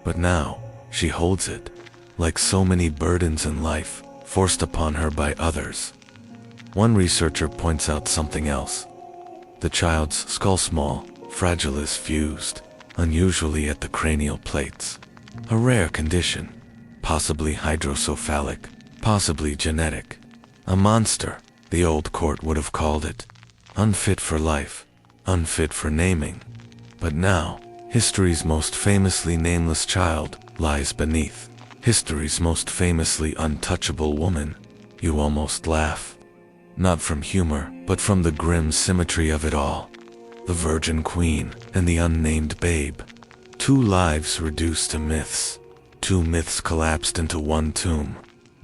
but now she holds it, like so many burdens in life, forced upon her by others. One researcher points out something else. The child's skull, small, fragilis fused, unusually at the cranial plates. A rare condition, possibly hydrocephalic, possibly genetic. A monster, the old court would have called it. Unfit for life, unfit for naming. But now, history's most famously nameless child lies beneath. History's most famously untouchable woman. You almost laugh. Not from humor, but from the grim symmetry of it all. The Virgin Queen and the unnamed babe. 2 lives reduced to myths. 2 myths collapsed into one tomb.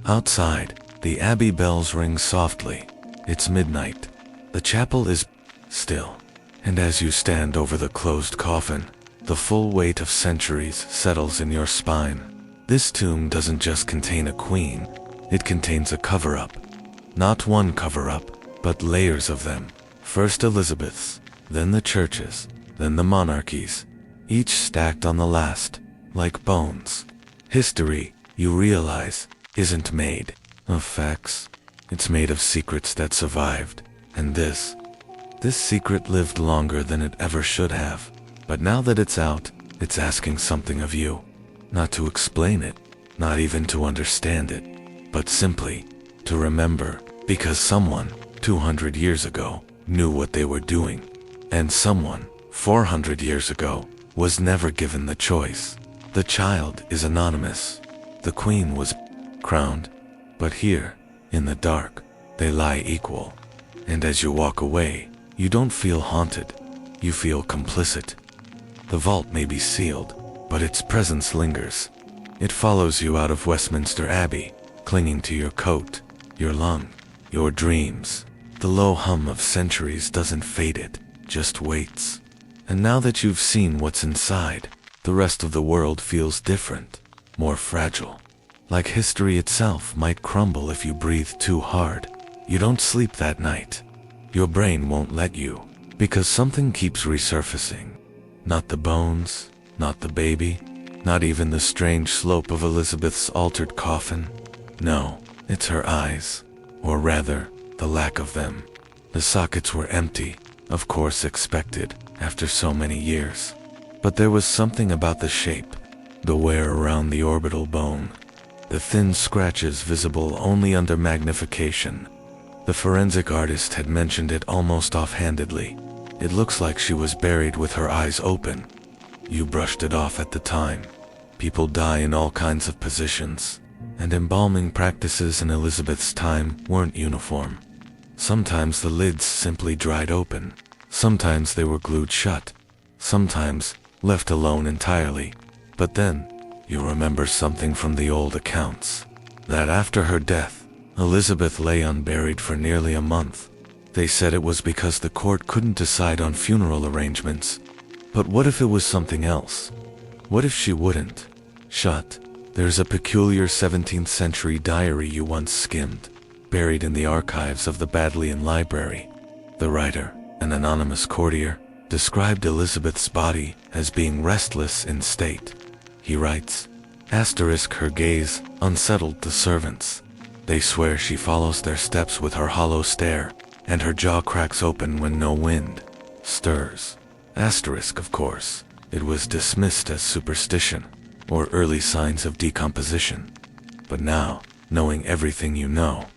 Outside, the abbey bells ring softly. It's midnight. The chapel is still. And as you stand over the closed coffin, the full weight of centuries settles in your spine. This tomb doesn't just contain a queen, it contains a cover-up. Not one cover-up, but layers of them. First Elizabeth's, then the churches, then the monarchies, each stacked on the last, like bones. History, you realize, isn't made of facts. It's made of secrets that survived. And this secret lived longer than it ever should have. But now that it's out, it's asking something of you. Not to explain it, not even to understand it, but simply to remember, because someone, 200 years ago, knew what they were doing. And someone, 400 years ago, was never given the choice. The child is anonymous. The queen was crowned. But here, in the dark, they lie equal. And as you walk away, you don't feel haunted. You feel complicit. The vault may be sealed, but its presence lingers. It follows you out of Westminster Abbey, clinging to your coat, your lung, your dreams. The low hum of centuries doesn't fade it, just waits. And now that you've seen what's inside, the rest of the world feels different, more fragile. Like history itself might crumble if you breathe too hard. You don't sleep that night. Your brain won't let you, because something keeps resurfacing. Not the bones, not the baby, not even the strange slope of Elizabeth's altered coffin. No, it's her eyes, or rather, the lack of them. The sockets were empty, of course expected, after so many years. But there was something about the shape, the wear around the orbital bone, the thin scratches visible only under magnification. The forensic artist had mentioned it almost offhandedly. It looks like she was buried with her eyes open. You brushed it off at the time. People die in all kinds of positions, and embalming practices in Elizabeth's time weren't uniform. Sometimes the lids simply dried open. Sometimes they were glued shut. Sometimes left alone entirely. But then, you remember something from the old accounts. That after her death, Elizabeth lay unburied for nearly a month. They said it was because the court couldn't decide on funeral arrangements. But what if it was something else? What if she wouldn't? Shut. There's a peculiar 17th century diary you once skimmed, buried in the archives of the Bodleian Library. The writer, an anonymous courtier, described Elizabeth's body as being restless in state. He writes, * her gaze unsettled the servants. They swear she follows their steps with her hollow stare, and her jaw cracks open when no wind stirs. Of course, it was dismissed as superstition, or early signs of decomposition. But now, knowing everything you know,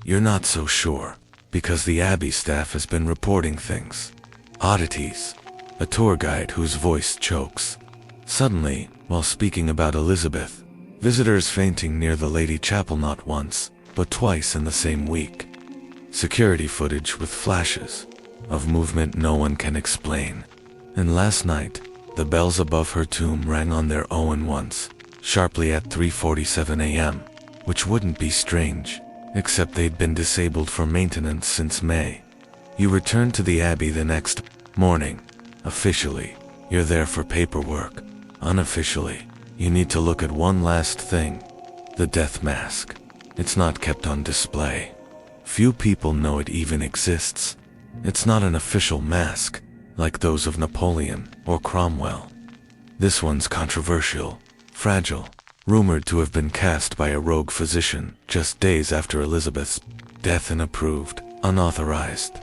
you're not so sure, because the Abbey staff has been reporting things. Oddities. A tour guide whose voice chokes. Suddenly, while speaking about Elizabeth, visitors fainting near the Lady Chapel not once, but twice in the same week. Security footage with flashes of movement no one can explain. And last night, the bells above her tomb rang on their own once, sharply at 3:47 a.m., which wouldn't be strange, except they'd been disabled for maintenance since May. You return to the Abbey the next morning. Officially, you're there for paperwork. Unofficially, you need to look at one last thing. The death mask. It's not kept on display. Few people know it even exists. It's not an official mask, like those of Napoleon or Cromwell. This one's controversial, fragile, rumored to have been cast by a rogue physician just days after Elizabeth's death and approved, unauthorized.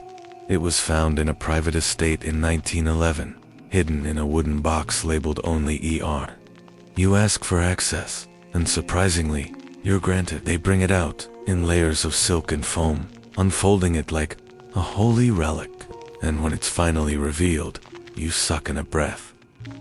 It was found in a private estate in 1911, hidden in a wooden box labeled only ER. You ask for access, and surprisingly, you're granted. They bring it out in layers of silk and foam, unfolding it like a holy relic. And when it's finally revealed, you suck in a breath.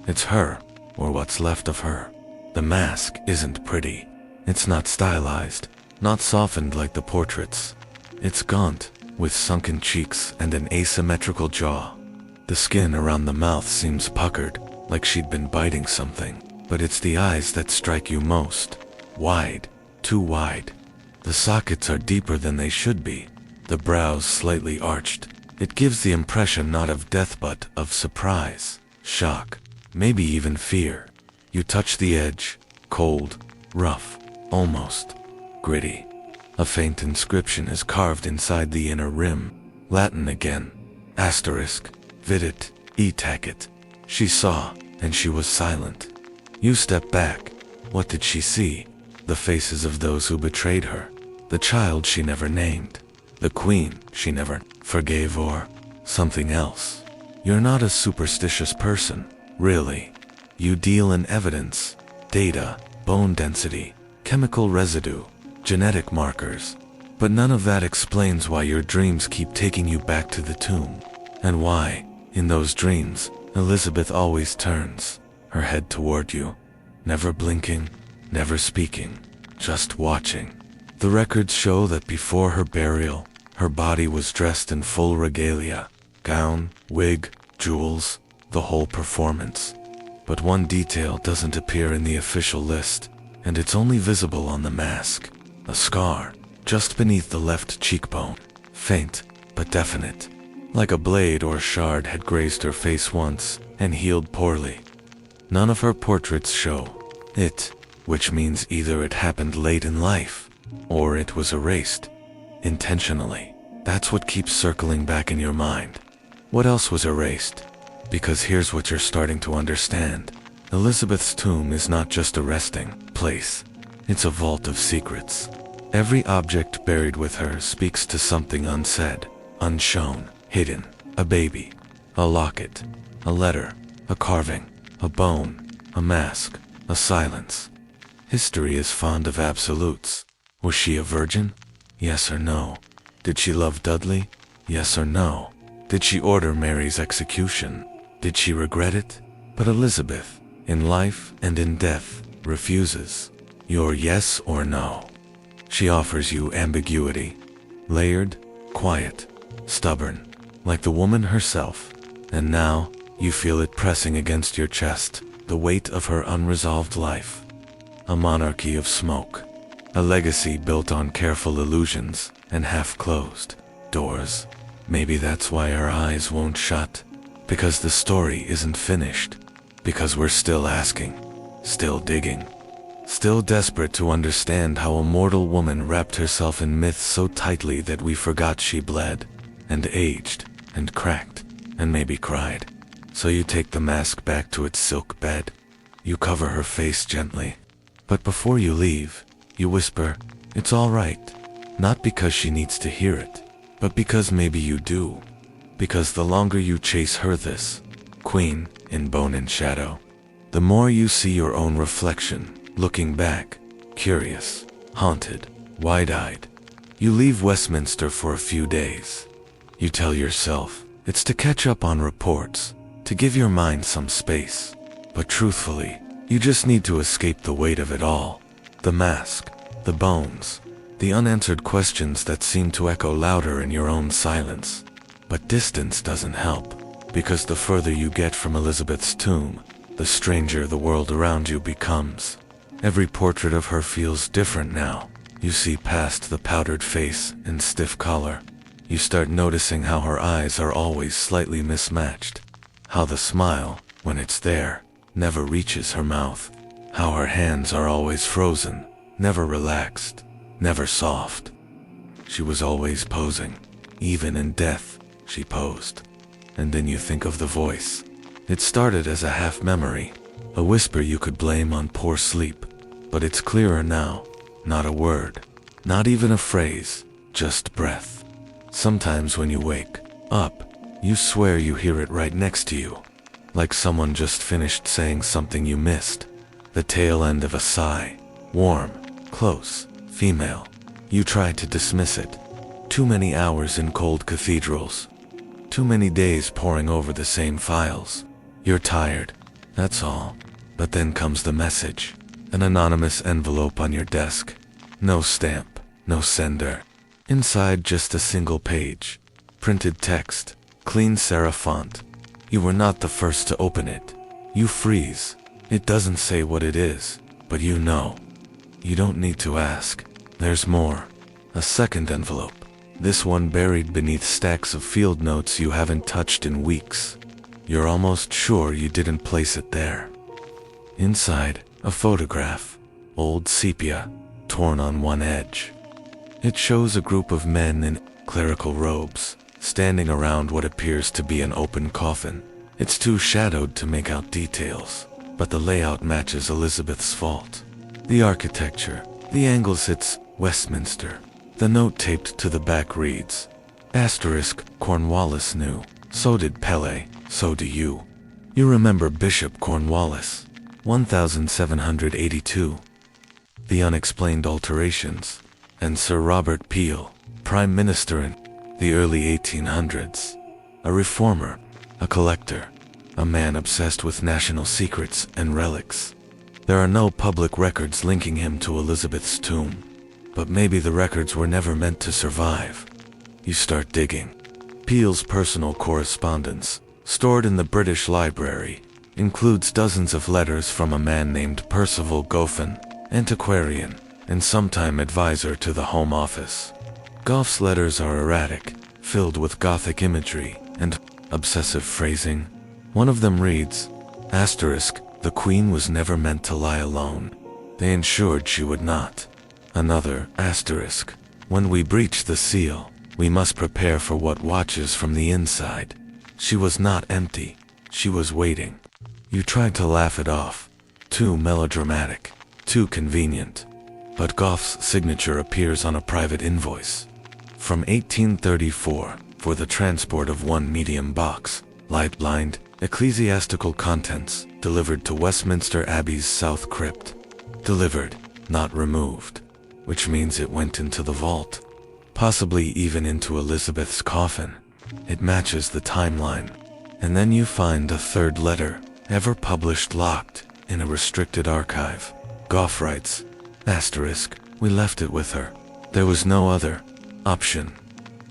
It's her, or what's left of her. The mask isn't pretty. It's not stylized, not softened like the portraits. It's gaunt, with sunken cheeks and an asymmetrical jaw. The skin around the mouth seems puckered, like she'd been biting something. But it's the eyes that strike you most. Wide, too wide. The sockets are deeper than they should be, the brows slightly arched, It gives the impression not of death but of surprise, shock, maybe even fear. You touch the edge, cold, rough, almost gritty. A faint inscription is carved inside the inner rim. Latin again. Asterisk. Vidit, etacit. She saw, and she was silent. You step back. What did she see? The faces of those who betrayed her. The child she never named. The queen she never forgave, or something else. You're not a superstitious person, really. You deal in evidence, data, bone density, chemical residue, genetic markers. But none of that explains why your dreams keep taking you back to the tomb. And why, in those dreams, Elizabeth always turns her head toward you, never blinking, never speaking, just watching. The records show that before her burial, her body was dressed in full regalia, gown, wig, jewels, the whole performance. But one detail doesn't appear in the official list, and it's only visible on the mask. A scar, just beneath the left cheekbone, faint but definite. Like a blade or shard had grazed her face once and healed poorly. None of her portraits show it, which means either it happened late in life, or it was erased intentionally. That's what keeps circling back in your mind. What else was erased? Because here's what you're starting to understand. Elizabeth's tomb is not just a resting place. It's a vault of secrets. Every object buried with her speaks to something unsaid, unshown, hidden. A baby, a locket, a letter, a carving, a bone, a mask, a silence. History is fond of absolutes. Was she a virgin? Yes or no? Did she love Dudley? Yes or no? Did she order Mary's execution? Did she regret it? But Elizabeth, in life and in death, refuses your yes or no. She offers you ambiguity, layered, quiet, stubborn, like the woman herself. And now, you feel it pressing against your chest, the weight of her unresolved life. A monarchy of smoke. A legacy built on careful illusions and half-closed doors. Maybe that's why our eyes won't shut. Because the story isn't finished. Because we're still asking. Still digging. Still desperate to understand how a mortal woman wrapped herself in myth so tightly that we forgot she bled, and aged, and cracked, and maybe cried. So you take the mask back to its silk bed. You cover her face gently. But before you leave, you whisper, "It's all right." Not because she needs to hear it, but because maybe you do. Because the longer you chase her, this queen in bone and shadow, the more you see your own reflection, looking back, curious, haunted, wide-eyed. You leave Westminster for a few days. You tell yourself, it's to catch up on reports, to give your mind some space. But truthfully, you just need to escape the weight of it all. The mask, the bones, the unanswered questions that seem to echo louder in your own silence. But distance doesn't help, because the further you get from Elizabeth's tomb, the stranger the world around you becomes. Every portrait of her feels different now. You see past the powdered face and stiff collar. You start noticing how her eyes are always slightly mismatched. How the smile, when it's there, never reaches her mouth. How her hands are always frozen, never relaxed, never soft. She was always posing. Even in death, she posed. And then you think of the voice. It started as a half-memory, a whisper you could blame on poor sleep. But it's clearer now. Not a word, not even a phrase, just breath. Sometimes when you wake up, you swear you hear it right next to you. Like someone just finished saying something you missed. The tail end of a sigh. Warm, close, female. You try to dismiss it. Too many hours in cold cathedrals. Too many days poring over the same files. You're tired, that's all. But then comes the message. An anonymous envelope on your desk. No stamp, no sender. Inside just a single page. Printed text, clean serif font. You were not the first to open it. You freeze. It doesn't say what it is, but you know. You don't need to ask. There's more. A second envelope. This one buried beneath stacks of field notes you haven't touched in weeks. You're almost sure you didn't place it there. Inside, a photograph, old sepia, torn on one edge. It shows a group of men in clerical robes, standing around what appears to be an open coffin. It's too shadowed to make out details, but the layout matches Elizabeth's vault. The architecture, the angles, it's Westminster. The note taped to the back reads, **, Cornwallis knew. So did Pele, so do you. You remember Bishop Cornwallis, 1782. The unexplained alterations, and Sir Robert Peel, Prime Minister in the early 1800s. A reformer, a collector, a man obsessed with national secrets and relics. There are no public records linking him to Elizabeth's tomb, but maybe the records were never meant to survive. You start digging. Peel's personal correspondence, stored in the British Library, includes dozens of letters from a man named Percival Coffin, antiquarian, and sometime advisor to the Home Office. Goff's letters are erratic, filled with Gothic imagery and obsessive phrasing. One of them reads, **, the Queen was never meant to lie alone. They ensured she would not." Another, *, when we breach the seal, we must prepare for what watches from the inside. She was not empty, she was waiting. You tried to laugh it off. Too melodramatic, too convenient. But Goff's signature appears on a private invoice. From 1834, for the transport of one medium box, light-blind, ecclesiastical contents, delivered to Westminster Abbey's south crypt. Delivered, not removed, which means it went into the vault. Possibly even into Elizabeth's coffin. It matches the timeline. And then you find a third letter, ever published, locked in a restricted archive. Goff writes, *, we left it with her. There was no other option.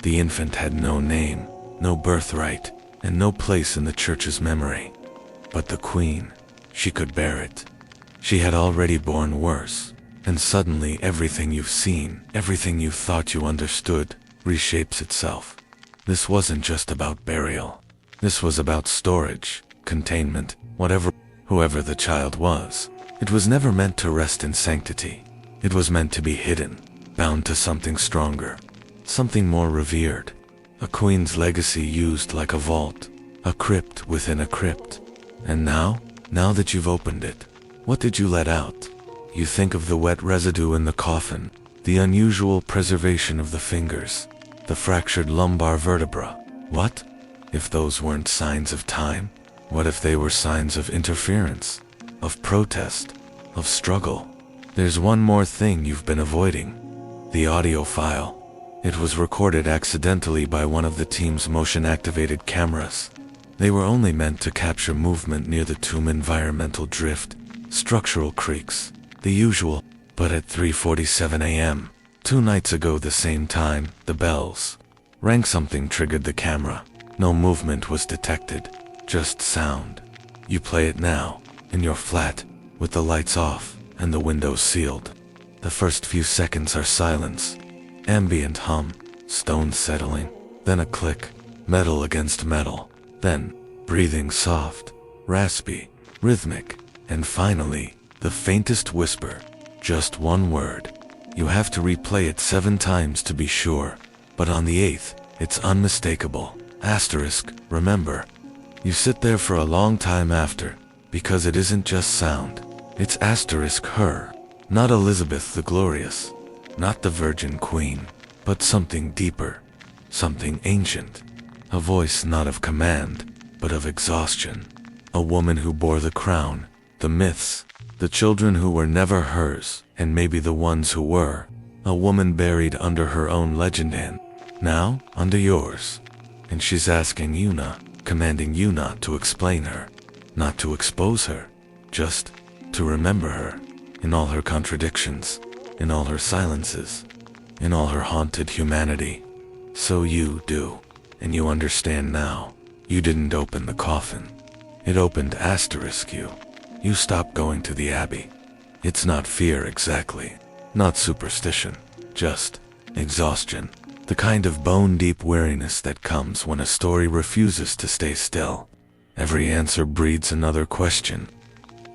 The infant had no name, no birthright, and no place in the church's memory. But the Queen, she could bear it. She had already borne worse. And suddenly everything you've seen, everything you thought you understood, reshapes itself. This wasn't just about burial. This was about storage, containment, whoever the child was. It was never meant to rest in sanctity. It was meant to be hidden, bound to something stronger, something more revered. A queen's legacy used like a vault, a crypt within a crypt. And now that you've opened it, what did you let out? You think of the wet residue in the coffin, the unusual preservation of the fingers, the fractured lumbar vertebra. What if those weren't signs of time? What if they were signs of interference, of protest, of struggle? There's one more thing you've been avoiding. The audio file. It was recorded accidentally by one of the team's motion-activated cameras. They were only meant to capture movement near the tomb, environmental drift, structural creaks, the usual. But at 3:47 a.m., 2 nights ago the same time, the bells rang. Something triggered the camera. No movement was detected, just sound. You play it now, in your flat, with the lights off and the windows sealed. The first few seconds are silence, ambient hum, stones settling, then a click, metal against metal, then breathing, soft, raspy, rhythmic, and finally, the faintest whisper, just one word. You have to replay it 7 times to be sure, but on the 8th, it's unmistakable. *, remember. You sit there for a long time after, because it isn't just sound. It's her, not Elizabeth the Glorious, not the Virgin Queen, but something deeper, something ancient. A voice not of command, but of exhaustion. A woman who bore the crown, the myths, the children who were never hers, and maybe the ones who were. A woman buried under her own legend and now under yours. And she's asking you not, commanding you not to explain her, not to expose her, just to remember her, in all her contradictions, in all her silences, in all her haunted humanity. So you do, and you understand now. You didn't open the coffin. It opened you. You stopped going to the Abbey. It's not fear exactly, not superstition, just exhaustion. The kind of bone-deep weariness that comes when a story refuses to stay still. Every answer breeds another question.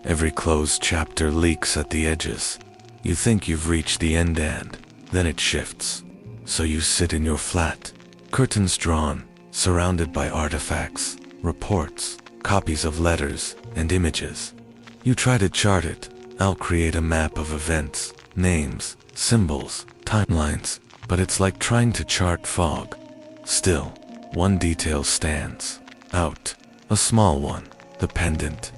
Every closed chapter leaks at the edges. You think you've reached the end and then it shifts. So you sit in your flat, curtains drawn, surrounded by artifacts, reports, copies of letters, and images. You try to chart it. I'll create a map of events, names, symbols, timelines, but it's like trying to chart fog. Still, one detail stands out, a small one, the pendant.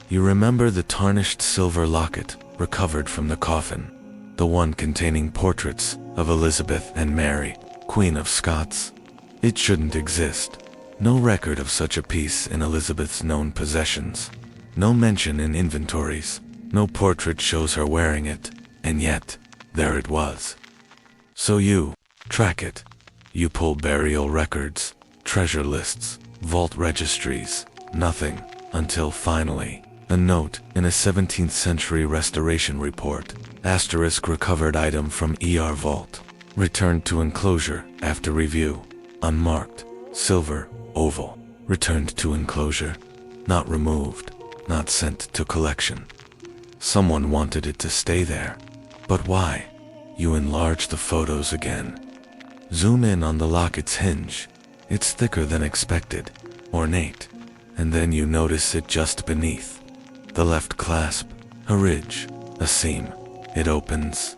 You remember the tarnished silver locket recovered from the coffin, the one containing portraits of Elizabeth and Mary, Queen of Scots. It shouldn't exist. No record of such a piece in Elizabeth's known possessions. No mention in inventories. No portrait shows her wearing it, and yet, there it was. So you track it. You pull burial records, treasure lists, vault registries, nothing, until finally, a note in a 17th century restoration report, asterisk recovered item from ER vault, returned to enclosure after review, unmarked, silver, oval, returned to enclosure, not removed, not sent to collection. Someone wanted it to stay there. But why? You enlarge the photos again. Zoom in on the locket's hinge. It's thicker than expected, ornate, and then you notice it just beneath. The left clasp, a ridge, a seam. It opens.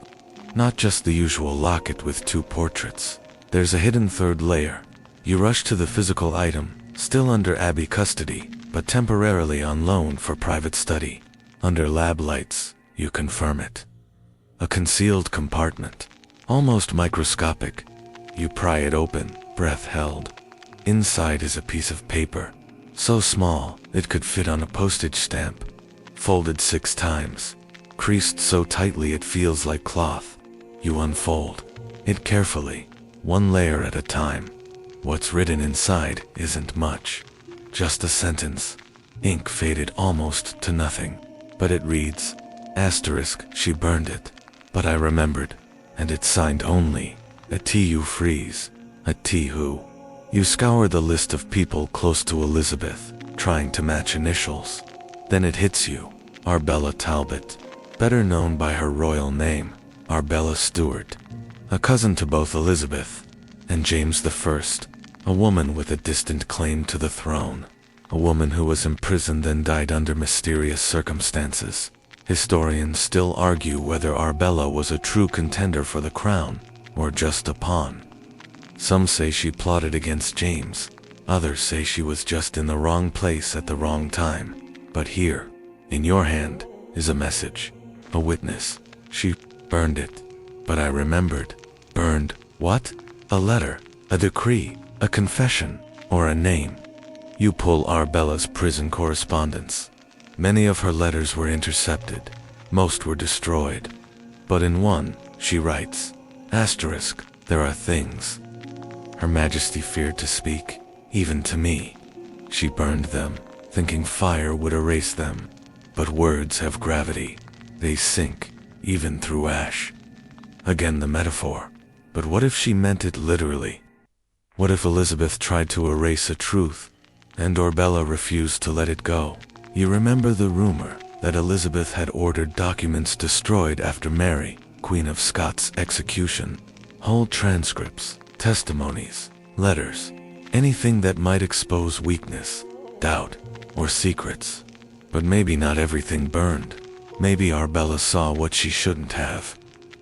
Not just the usual locket with two portraits. There's a hidden third layer. You rush to the physical item, still under Abbey custody, but temporarily on loan for private study. Under lab lights, you confirm it. A concealed compartment, almost microscopic. You pry it open, breath held. Inside is a piece of paper, so small it could fit on a postage stamp. Folded 6 times, creased so tightly it feels like cloth. You unfold it carefully, one layer at a time. What's written inside isn't much, just a sentence, ink faded almost to nothing. But it reads, asterisk, she burned it. But I remembered, and it's signed only, a T.U. Freeze, a T. Who. You scour the list of people close to Elizabeth, trying to match initials. Then it hits you, Arbella Talbot, better known by her royal name, Arbella Stuart, a cousin to both Elizabeth and James I, a woman with a distant claim to the throne. A woman who was imprisoned and died under mysterious circumstances. Historians still argue whether Arbella was a true contender for the crown, or just a pawn. Some say she plotted against James, others say she was just in the wrong place at the wrong time. But here, in your hand, is a message, a witness. She burned it. But I remembered. Burned what? A letter, a decree, a confession, or a name. You pull Arbella's prison correspondence. Many of her letters were intercepted. Most were destroyed. But in one, she writes, asterisk, there are things. Her Majesty feared to speak, even to me. She burned them, thinking fire would erase them. But words have gravity. They sink, even through ash. Again the metaphor. But what if she meant it literally? What if Elizabeth tried to erase a truth, and Arbella refused to let it go? You remember the rumor that Elizabeth had ordered documents destroyed after Mary, Queen of Scots' execution. Whole transcripts, testimonies, letters, anything that might expose weakness, doubt, or secrets. But maybe not everything burned. Maybe Arbella saw what she shouldn't have.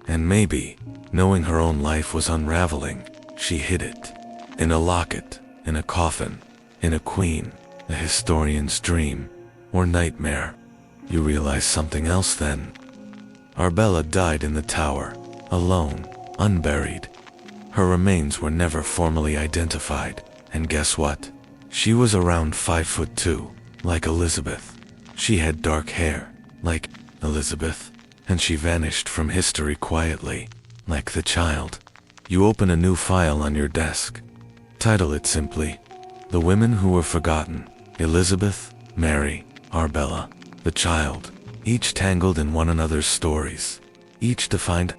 And maybe, knowing her own life was unraveling, she hid it. In a locket, in a coffin, in a queen, a historian's dream, or nightmare. You realize something else then. Arbella died in the tower, alone, unburied. Her remains were never formally identified, and guess what? She was around 5'2", like Elizabeth. She had dark hair, like Elizabeth, and she vanished from history quietly, like the child. You open a new file on your desk. Title it simply, The Women Who Were Forgotten, Elizabeth, Mary, Arbella, the child, each tangled in one another's stories, each defined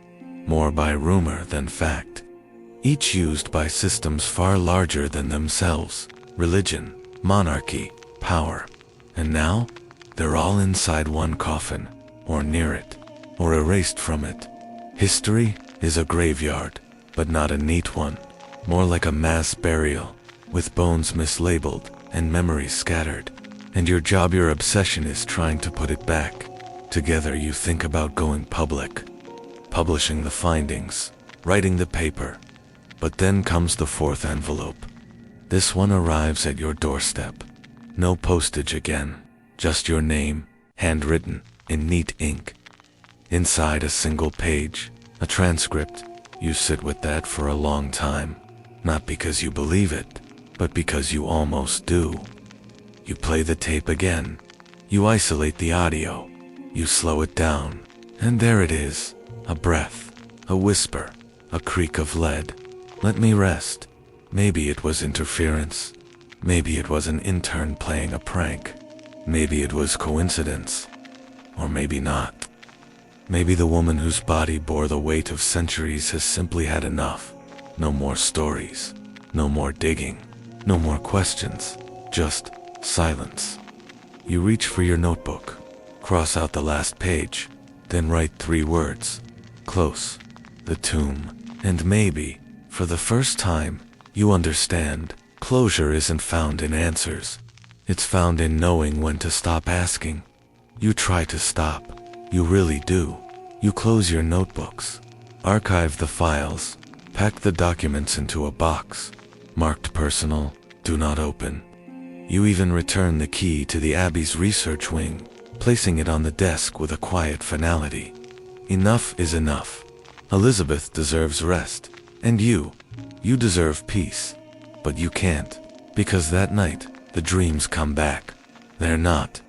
more by rumor than fact, each used by systems far larger than themselves: religion, monarchy, power. And now, they're all inside one coffin, or near it, or erased from it. History is a graveyard, but not a neat one, more like a mass burial, with bones mislabeled and memories scattered. And your job, your obsession, is trying to put it back together. You think about going public, publishing the findings, writing the paper. But then comes the fourth envelope. This one arrives at your doorstep. No postage again, just your name, handwritten in neat ink. Inside a single page, a transcript. You sit with that for a long time, not because you believe it, but because you almost do. You play the tape again. You isolate the audio. You slow it down. And there it is, a breath, a whisper, a creak of lead. Let me rest. Maybe it was interference. Maybe it was an intern playing a prank. Maybe it was coincidence. Or maybe not. Maybe the woman whose body bore the weight of centuries has simply had enough. No more stories. No more digging. No more questions. Just silence. You reach for your notebook. Cross out the last page. Then write 3 words. Close. The tomb. And maybe, for the first time, you understand. Closure isn't found in answers. It's found in knowing when to stop asking. You try to stop. You really do. You close your notebooks. Archive the files. Pack the documents into a box. Marked personal. Do not open. You even return the key to the Abbey's research wing, placing it on the desk with a quiet finality. Enough is enough. Elizabeth deserves rest. And you deserve peace. But you can't, because that night, the dreams come back. They're not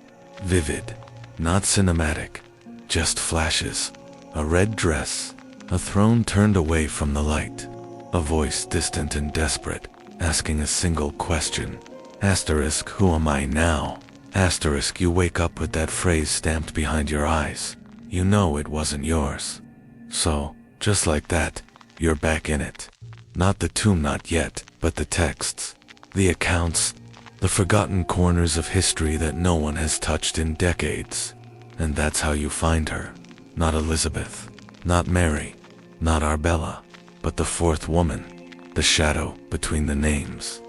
vivid, not cinematic, just flashes. A red dress, a throne turned away from the light, a voice distant and desperate, asking a single question. Asterisk, who am I now? Asterisk, you wake up with that phrase stamped behind your eyes. You know it wasn't yours. So, just like that, you're back in it. Not the tomb, not yet, but the texts, the accounts, the forgotten corners of history that no one has touched in decades. And that's how you find her. Not Elizabeth, not Mary, not Arbella, but the fourth woman, the shadow between the names.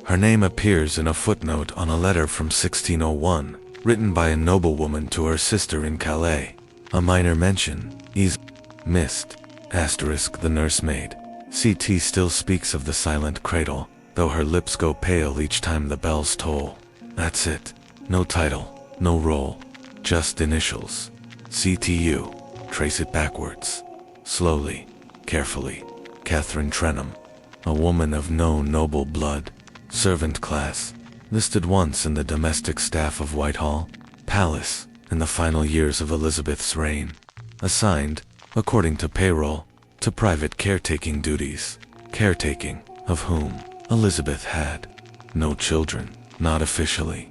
Her name appears in a footnote on a letter from 1601, written by a noblewoman to her sister in Calais. A minor mention, missed. Asterisk, the nursemaid. CT still speaks of the silent cradle, though her lips go pale each time the bells toll. That's it. No title, no role, just initials. CTU. Trace it backwards. Slowly, carefully. Catherine Trenham. A woman of no noble blood. Servant class. Listed once in the domestic staff of Whitehall Palace in the final years of Elizabeth's reign. Assigned, according to payroll, to private caretaking duties. Caretaking, of whom Elizabeth had no children, not officially.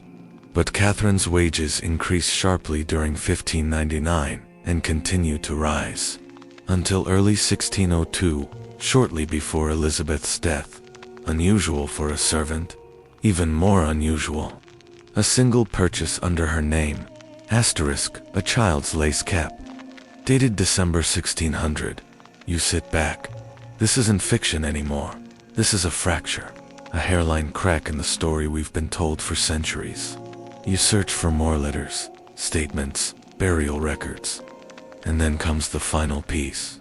But Catherine's wages increased sharply during 1599 and continued to rise until early 1602, shortly before Elizabeth's death. Unusual for a servant, even more unusual. A single purchase under her name, asterisk, a child's lace cap, dated December 1600. You sit back. This isn't fiction anymore. This is a fracture, a hairline crack in the story we've been told for centuries. You search for more letters, statements, burial records. And then comes the final piece.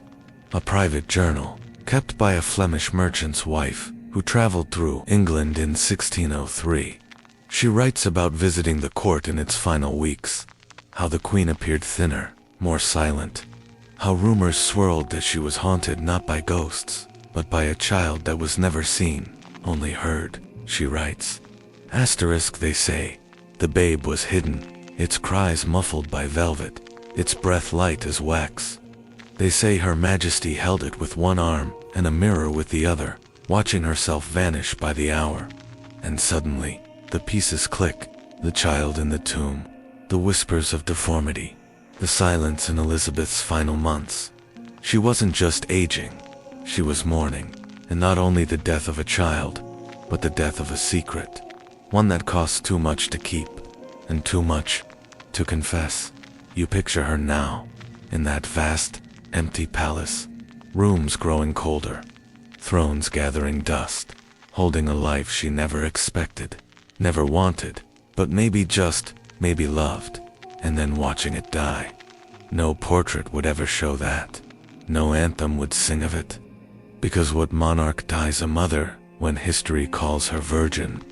A private journal, kept by a Flemish merchant's wife, who traveled through England in 1603. She writes about visiting the court in its final weeks, how the queen appeared thinner, more silent, how rumors swirled that she was haunted not by ghosts, but by a child that was never seen, only heard. She writes, asterisk, they say, the babe was hidden, its cries muffled by velvet, its breath light as wax. They say Her Majesty held it with one arm and a mirror with the other, watching herself vanish by the hour. And suddenly, the pieces click, the child in the tomb, the whispers of deformity, the silence in Elizabeth's final months. She wasn't just aging, she was mourning, And not only the death of a child, but the death of a secret. One that costs too much to keep, and too much to confess. You picture her now, in that vast, empty palace, rooms growing colder, thrones gathering dust, holding a life she never expected, never wanted, but maybe just, maybe loved, and then watching it die. No portrait would ever show that. No anthem would sing of it. Because what monarch dies a mother when history calls her virgin?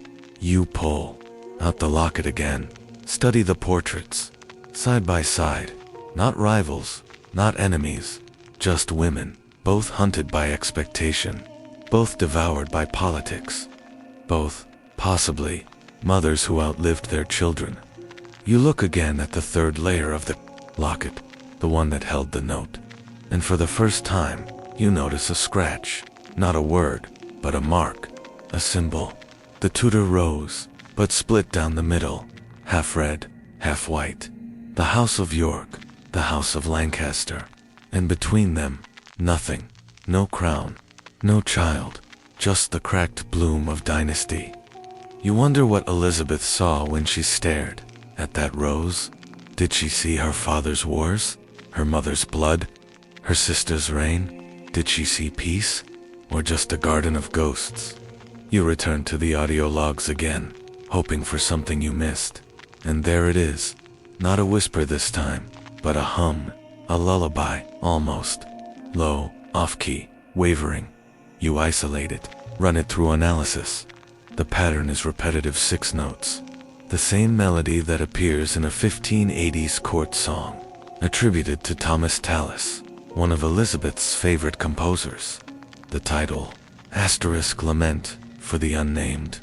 You pull out the locket again, study the portraits, side by side, not rivals, not enemies, just women, both hunted by expectation, both devoured by politics, both, possibly, mothers who outlived their children. You look again at the third layer of the locket, the one that held the note, and for the first time, you notice a scratch, not a word, but a mark, a symbol. The Tudor rose, but split down the middle, half red, half white. The House of York, the House of Lancaster, and between them, nothing, no crown, no child, just the cracked bloom of dynasty. You wonder what Elizabeth saw when she stared at that rose. Did she see her father's wars, her mother's blood, her sister's reign? Did she see peace, or just a garden of ghosts? You return to the audio logs again, hoping for something you missed. And there it is. Not a whisper this time, but a hum, a lullaby, almost. Low, off-key, wavering. You isolate it, run it through analysis. The pattern is repetitive 6 notes. The same melody that appears in a 1580s court song, attributed to Thomas Tallis, one of Elizabeth's favorite composers. The title, *Lament for the Unnamed.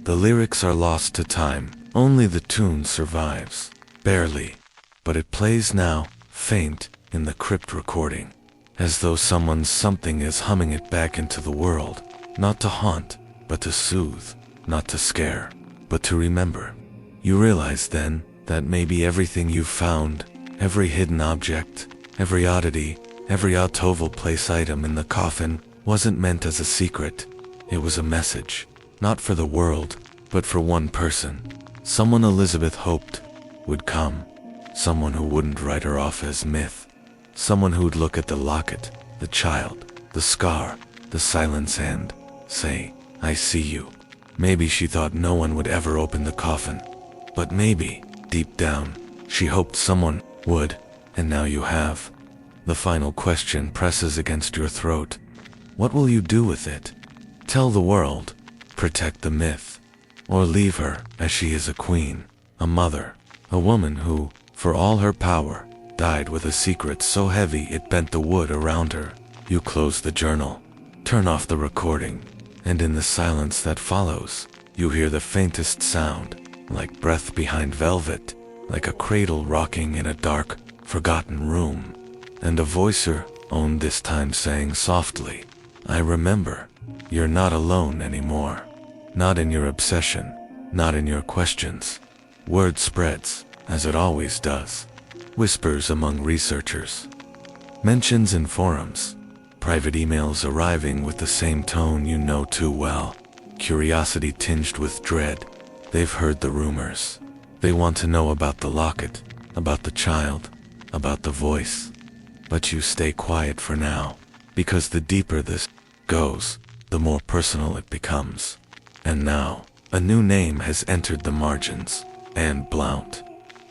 The lyrics are lost to time, only the tune survives, barely, but it plays now, faint, in the crypt recording, as though something is humming it back into the world, not to haunt, but to soothe, not to scare, but to remember. You realize then that maybe everything you've found, every hidden object, every oddity, every out-of place item in the coffin wasn't meant as a secret. It was a message, not for the world, but for one person. Someone Elizabeth hoped would come. Someone who wouldn't write her off as myth. Someone who'd look at the locket, the child, the scar, the silence and say, "I see you." Maybe she thought no one would ever open the coffin. But maybe, deep down, she hoped someone would, and now you have. The final question presses against your throat. What will you do with it? Tell the world, protect the myth, or leave her as she is a queen, a mother, a woman who, for all her power, died with a secret so heavy it bent the wood around her. You close the journal, turn off the recording, and in the silence that follows, you hear the faintest sound, like breath behind velvet, like a cradle rocking in a dark, forgotten room, and a voice your own this time saying softly, "I remember, you're not alone anymore." Not in your obsession, not in your questions. Word spreads, as it always does. Whispers among researchers. Mentions in forums. Private emails arriving with the same tone you know too well. Curiosity tinged with dread. They've heard the rumors. They want to know about the locket, about the child, about the voice. But you stay quiet for now, because the deeper this goes, the more personal it becomes. And now, a new name has entered the margins, Anne Blount.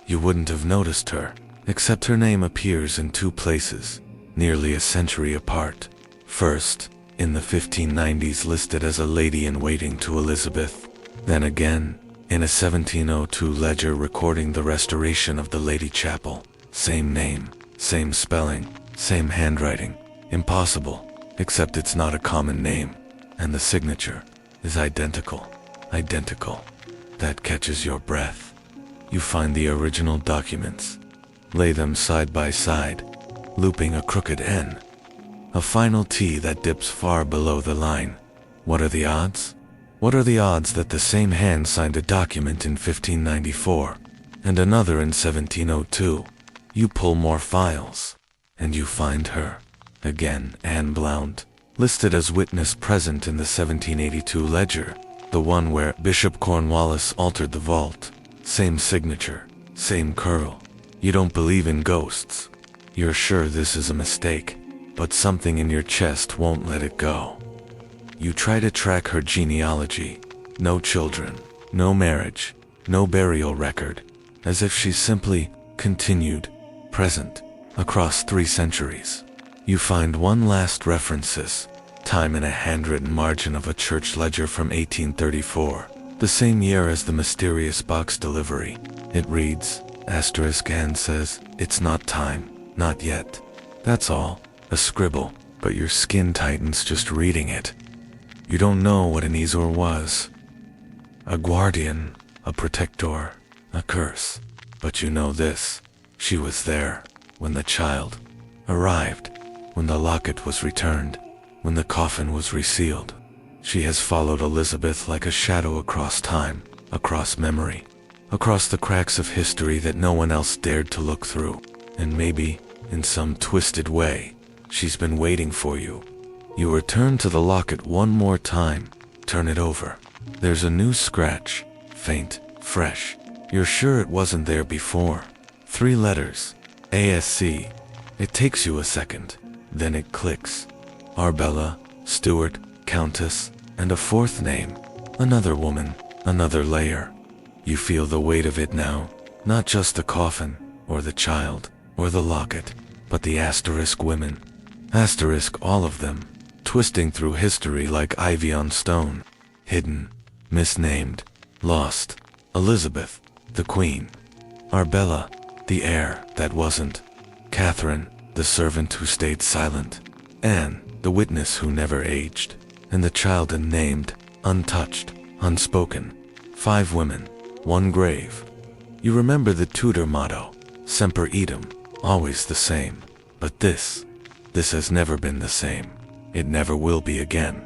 You wouldn't have noticed her, except her name appears in 2 places, nearly a century apart. First, in the 1590s listed as a lady-in-waiting to Elizabeth, then again, in a 1702 ledger recording the restoration of the Lady Chapel. Same name, same spelling, same handwriting. Impossible, except it's not a common name, and the signature is identical. Identical. That catches your breath. You find the original documents, lay them side by side, looping a crooked N, a final T that dips far below the line. What are the odds? What are the odds that the same hand signed a document in 1594 and another in 1702? You pull more files, and you find her. Again, Anne Blount. listed as witness present in the 1782 ledger, the one where Bishop Cornwallis altered the vault. Same signature, same curl. You don't believe in ghosts. You're sure this is a mistake, but something in your chest won't let it go. You try to track her genealogy. No children, no marriage, no burial record, as if she simply continued, present, across 3 centuries. You find one last references, time in a handwritten margin of a church ledger from 1834, the same year as the mysterious box delivery. It reads, and says, "It's not time, not yet." That's all, a scribble, but your skin tightens just reading it. You don't know what an Ezor was. A guardian, a protector, a curse. But you know this, she was there when the child arrived, when the locket was returned, when the coffin was resealed. She has followed Elizabeth like a shadow across time, across memory, across the cracks of history that no one else dared to look through. And maybe, in some twisted way, she's been waiting for you. You return to the locket one more time, turn it over. There's a new scratch, faint, fresh. You're sure it wasn't there before. 3 letters, ASC. It takes you a second, then it clicks. Arbella, Stewart, Countess, and a 4th name. Another woman, another layer. You feel the weight of it now, not just the coffin, or the child, or the locket, but the asterisk women. Asterisk all of them, twisting through history like ivy on stone. Hidden, misnamed, lost. Elizabeth, the queen. Arbella, the heir that wasn't. Catherine, the servant who stayed silent. Anne, the witness who never aged. And the child unnamed, untouched, unspoken. 5 women, 1 grave. You remember the Tudor motto, Semper Idem, always the same. But this has never been the same. It never will be again.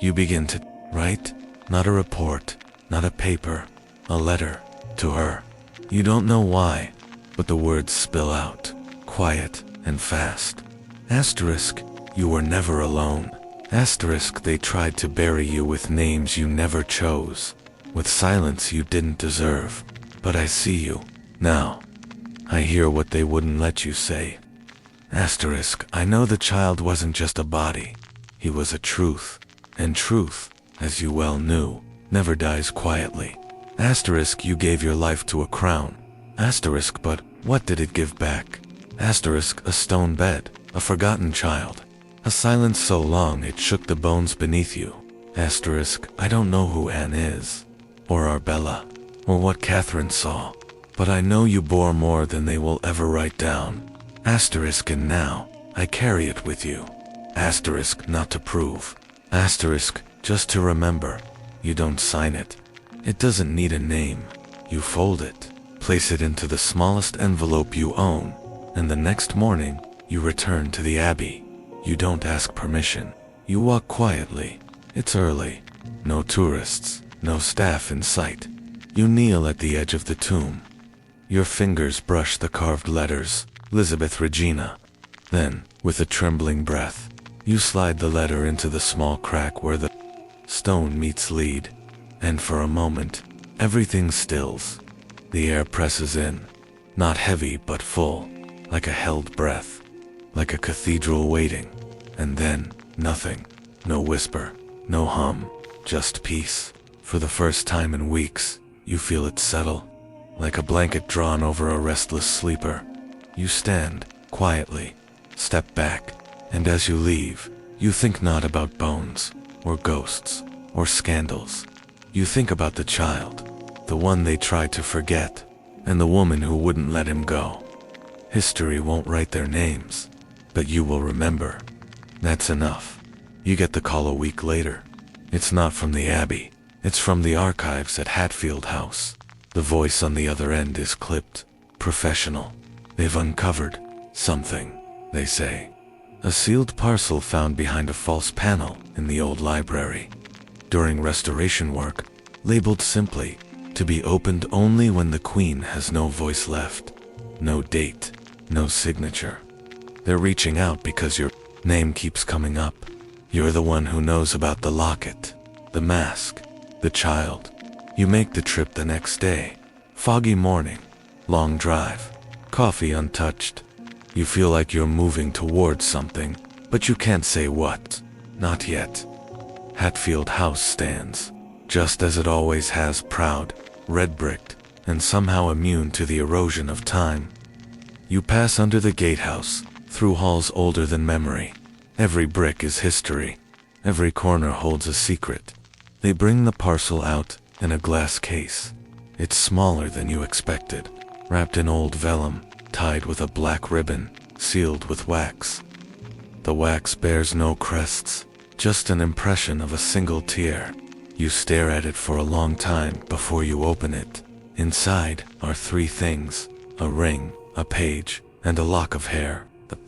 You begin to write, not a report, not a paper, a letter, to her. You don't know why, but the words spill out, quiet and fast. Asterisk, you were never alone. Asterisk, they tried to bury you with names you never chose, with silence you didn't deserve. But I see you, now. I hear what they wouldn't let you say. Asterisk, I know the child wasn't just a body. He was a truth, and truth, as you well knew, never dies quietly. Asterisk, you gave your life to a crown. Asterisk, but what did it give back? Asterisk, a stone bed, a forgotten child. A silence so long it shook the bones beneath you. Asterisk, I don't know who Anne is, or Arbella, or what Catherine saw, but I know you bore more than they will ever write down. Asterisk, and now, I carry it with you. Asterisk, not to prove. Asterisk, just to remember. You don't sign it. It doesn't need a name. You fold it, place it into the smallest envelope you own, and the next morning, you return to the Abbey. You don't ask permission. You walk quietly. It's early. No tourists, no staff in sight. You kneel at the edge of the tomb. Your fingers brush the carved letters, Elizabeth Regina. Then, with a trembling breath, you slide the letter into the small crack where the stone meets lead. And for a moment, everything stills. The air presses in, not heavy but full, like a held breath, like a cathedral waiting. And then, nothing. No whisper, no hum, just peace. For the first time in weeks, you feel it settle, like a blanket drawn over a restless sleeper. You stand, quietly, step back, and as you leave, you think not about bones, or ghosts, or scandals. You think about the child, the one they tried to forget, and the woman who wouldn't let him go. History won't write their names, but you will remember. That's enough. You get the call a week later. It's not from the Abbey. It's from the archives at Hatfield House. The voice on the other end is clipped, professional. They've uncovered something, they say. A sealed parcel found behind a false panel in the old library. During restoration work, labeled simply, to be opened only when the Queen has no voice left. No date, no signature. They're reaching out because your name keeps coming up. You're the one who knows about the locket, the mask, the child. You make the trip the next day. Foggy morning, long drive, coffee untouched. You feel like you're moving towards something, but you can't say what. Not yet. Hatfield House stands, just as it always has, proud, red-bricked, and somehow immune to the erosion of time. You pass under the gatehouse, through halls older than memory. Every brick is history. Every corner holds a secret. They bring the parcel out in a glass case. It's smaller than you expected, wrapped in old vellum, tied with a black ribbon, sealed with wax. The wax bears no crests, just an impression of a single tear. You stare at it for a long time before you open it. Inside are 3 things: a ring, a page, and a lock of hair. The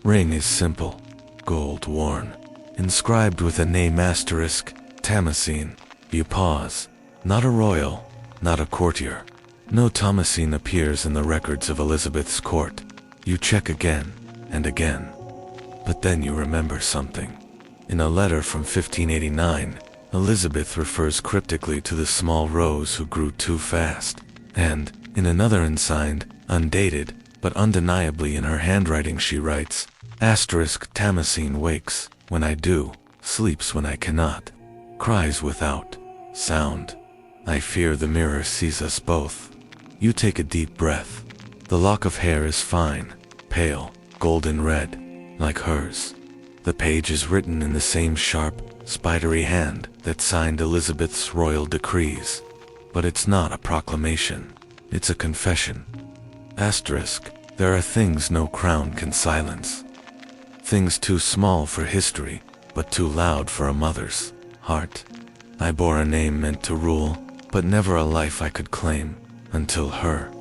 ring is simple, gold worn, inscribed with a name asterisk, Thomasine. You pause. Not a royal, not a courtier. No Thomasine appears in the records of Elizabeth's court. You check again and again. But then you remember something. In a letter from 1589, Elizabeth refers cryptically to the small rose who grew too fast. And, in another unsigned, undated, but undeniably in her handwriting she writes, Thomasine wakes when I do, sleeps when I cannot, cries without sound. I fear the mirror sees us both. You take a deep breath. The lock of hair is fine, pale, golden red, like hers. The page is written in the same sharp, spidery hand that signed Elizabeth's royal decrees. But it's not a proclamation. It's a confession. There are things no crown can silence. Things too small for history, but too loud for a mother's heart. I bore a name meant to rule, but never a life I could claim, until her.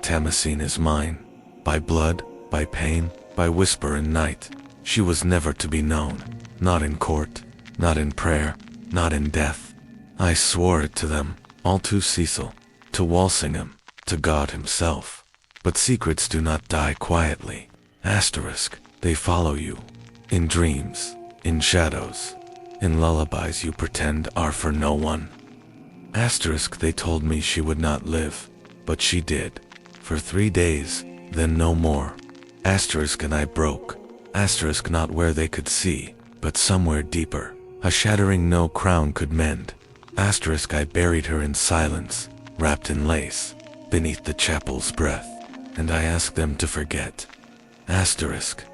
Thomasine is mine. By blood, by pain, by whisper in night. She was never to be known, not in court, not in prayer, not in death. I swore it to them, all to Cecil, to Walsingham, to God himself. But secrets do not die quietly. They follow you. In dreams, in shadows, in lullabies you pretend are for no one. They told me she would not live, but she did. For 3 days, then no more. And I broke. Not where they could see, but somewhere deeper. A shattering no crown could mend. I buried her in silence, wrapped in lace, beneath the chapel's breath. And I asked them to forget.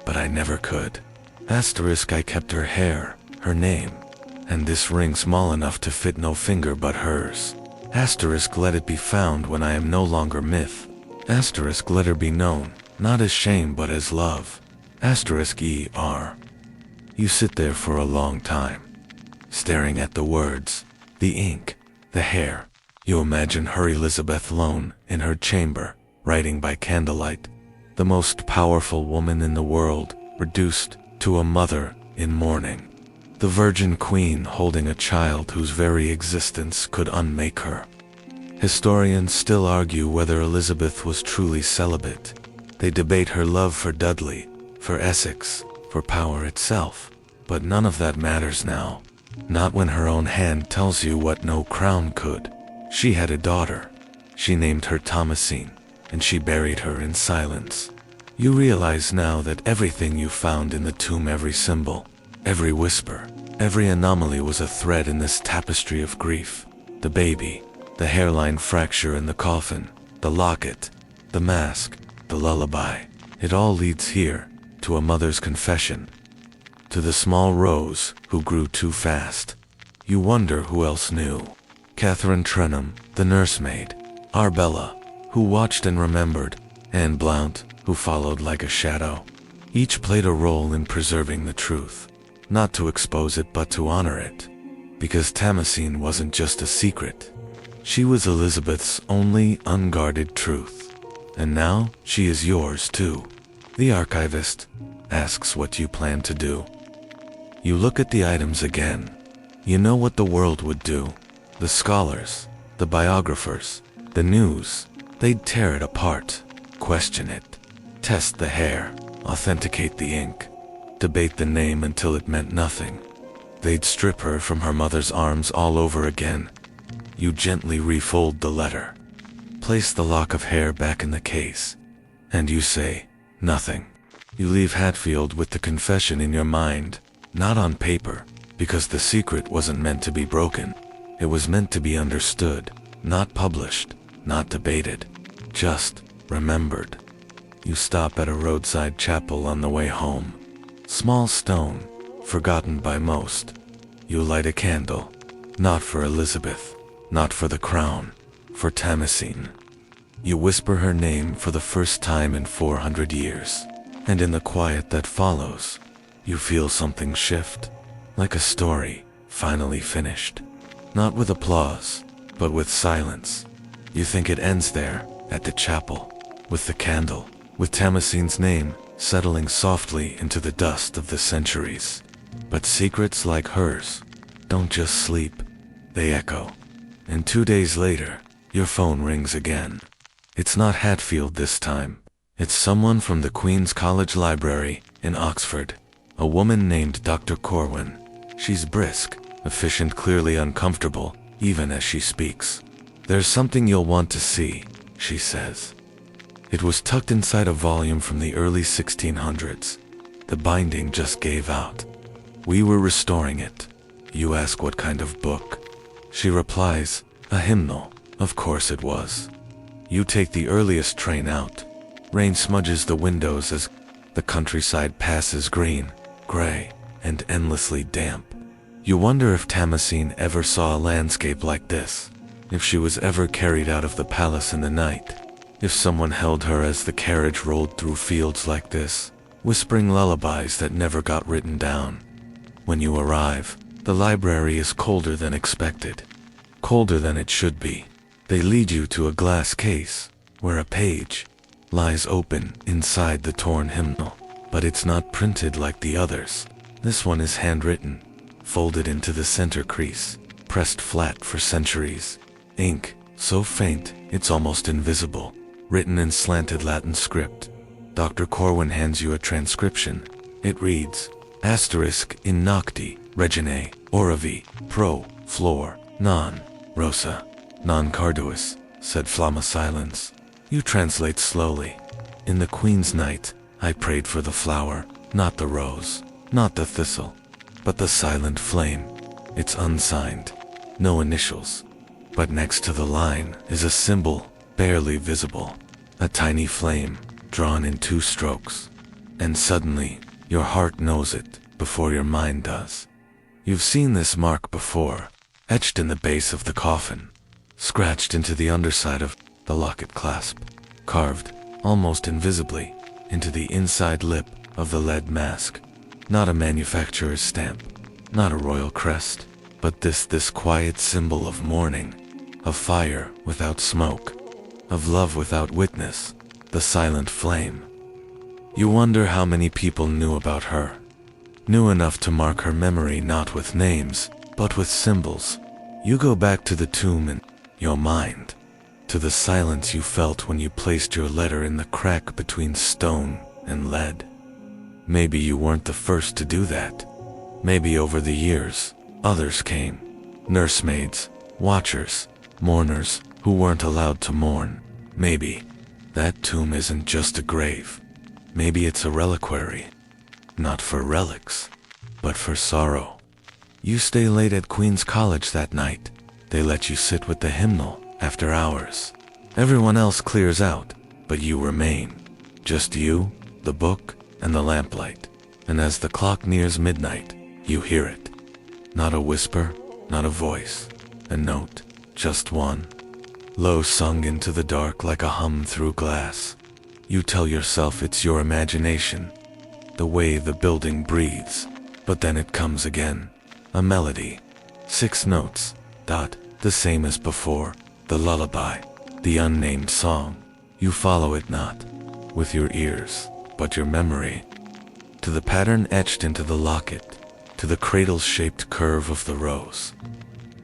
But I never could. I kept her hair, her name, and this ring small enough to fit no finger but hers. Let it be found when I am no longer myth. Let her be known, not as shame but as love. ER. You sit there for a long time, staring at the words, the ink, the hair. You imagine her Elizabeth alone in her chamber, writing by candlelight, the most powerful woman in the world, reduced to a mother in mourning. The Virgin Queen holding a child whose very existence could unmake her. Historians still argue whether Elizabeth was truly celibate. They debate her love for Dudley, for Essex, for power itself. But none of that matters now. Not when her own hand tells you what no crown could. She had a daughter. She named her Thomasine, and she buried her in silence. You realize now that everything you found in the tomb, every symbol, every whisper, every anomaly was a thread in this tapestry of grief. The baby, the hairline fracture in the coffin, the locket, the mask, the lullaby. It all leads here, to a mother's confession. To the small rose who grew too fast. You wonder who else knew. Catherine Trenham, the nursemaid. Arbella, who watched and remembered. Anne Blount, who followed like a shadow. Each played a role in preserving the truth. Not to expose it but to honor it. Because Thomasine wasn't just a secret. She was Elizabeth's only unguarded truth. And now she is yours too. The archivist asks what you plan to do. You look at the items again. You know what the world would do. The scholars, the biographers, the news, they'd tear it apart, question it, test the hair, authenticate the ink. debate the name until it meant nothing. They'd strip her from her mother's arms all over again. You gently refold the letter, place the lock of hair back in the case, and you say, nothing. You leave Hatfield with the confession in your mind, not on paper, because the secret wasn't meant to be broken. It was meant to be understood, not published, not debated, just remembered. You stop at a roadside chapel on the way home. Small stone, forgotten by most. You light a candle, not for Elizabeth, not for the crown, for Tamacine. You whisper her name for the first time in 400 years, and in the quiet that follows, you feel something shift, like a story finally finished. Not with applause, but with silence. You think it ends there, at the chapel, with the candle, with Tamacine's name settling softly into the dust of the centuries. But secrets like hers don't just sleep, they echo. And 2 days later, your phone rings again. It's not Hatfield this time. It's someone from the Queen's College Library in Oxford, a woman named Dr. Corwin. She's brisk, efficient, clearly uncomfortable, even as she speaks. There's something you'll want to see, she says. It was tucked inside a volume from the early 1600s. The binding just gave out. We were restoring it. You ask what kind of book. She replies, a hymnal. Of course it was. You take the earliest train out. Rain smudges the windows as the countryside passes green, gray, and endlessly damp. You wonder if Tamacine ever saw a landscape like this, if she was ever carried out of the palace in the night, if someone held her as the carriage rolled through fields like this, whispering lullabies that never got written down. When you arrive, the library is colder than expected, colder than it should be. They lead you to a glass case, where a page lies open inside the torn hymnal, but it's not printed like the others. This one is handwritten, folded into the center crease, pressed flat for centuries. Ink, so faint, it's almost invisible, written in slanted Latin script. Dr. Corwin hands you a transcription. It reads, Asterisk in nocti, reginae, oravi, pro, flor, non, rosa, non carduus, said Flamma Silence. You translate slowly. In the Queen's night, I prayed for the flower, not the rose, not the thistle, but the silent flame. It's unsigned, no initials. But next to the line is a symbol, barely visible, a tiny flame, drawn in 2 strokes. And suddenly, your heart knows it, before your mind does. You've seen this mark before, etched in the base of the coffin, scratched into the underside of the locket clasp, carved, almost invisibly, into the inside lip of the lead mask. Not a manufacturer's stamp, not a royal crest, but this quiet symbol of mourning, of fire without smoke, of love without witness, the silent flame. You wonder how many people knew about her, knew enough to mark her memory not with names, but with symbols. You go back to the tomb in your mind, to the silence you felt when you placed your letter in the crack between stone and lead. Maybe you weren't the first to do that. Maybe over the years, others came. Nursemaids, watchers, mourners who weren't allowed to mourn. Maybe that tomb isn't just a grave. Maybe it's a reliquary. Not for relics, but for sorrow. You stay late at Queen's College that night. They let you sit with the hymnal after hours. Everyone else clears out, but you remain. Just you, the book, and the lamplight. And as the clock nears midnight, you hear it. Not a whisper, not a voice, a note, just one. Low sung into the dark like a hum through glass. You tell yourself it's your imagination, the way the building breathes. But then it comes again. A melody. 6 notes, the same as before. The lullaby, the unnamed song. You follow it not with your ears, but your memory. To the pattern etched into the locket, to the cradle-shaped curve of the rose,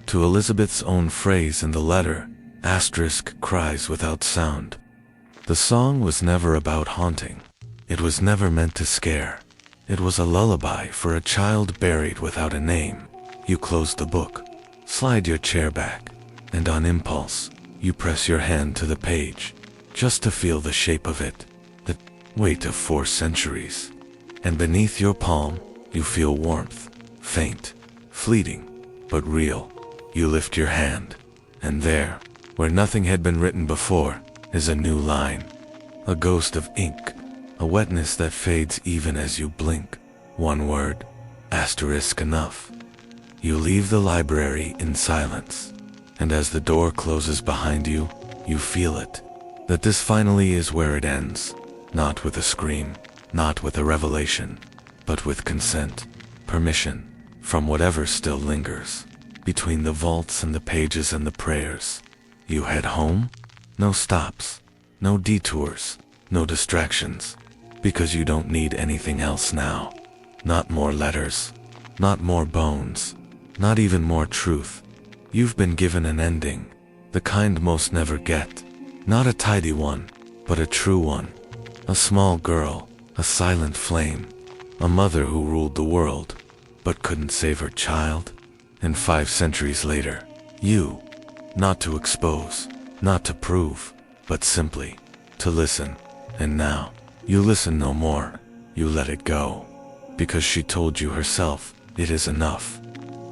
to Elizabeth's own phrase in the letter, asterisk cries without sound. The song was never about haunting. It was never meant to scare. It was a lullaby for a child buried without a name. You close the book, slide your chair back, and on impulse, you press your hand to the page, just to feel the shape of it, the weight of 4 centuries. And beneath your palm, you feel warmth, faint, fleeting, but real. You lift your hand, and there, where nothing had been written before, is a new line. A ghost of ink, a wetness that fades even as you blink. One word, asterisk enough. You leave the library in silence, and as the door closes behind you, you feel it, that this finally is where it ends, not with a scream, not with a revelation, but with consent, permission, from whatever still lingers, between the vaults and the pages and the prayers. You head home? No stops, no detours, no distractions, because you don't need anything else now. Not more letters, not more bones, not even more truth. You've been given an ending, the kind most never get. Not a tidy one, but a true one. A small girl, a silent flame, a mother who ruled the world, but couldn't save her child. And 5 centuries later, you, not to expose, not to prove, but simply to listen. And now, you listen no more, you let it go. Because she told you herself, it is enough.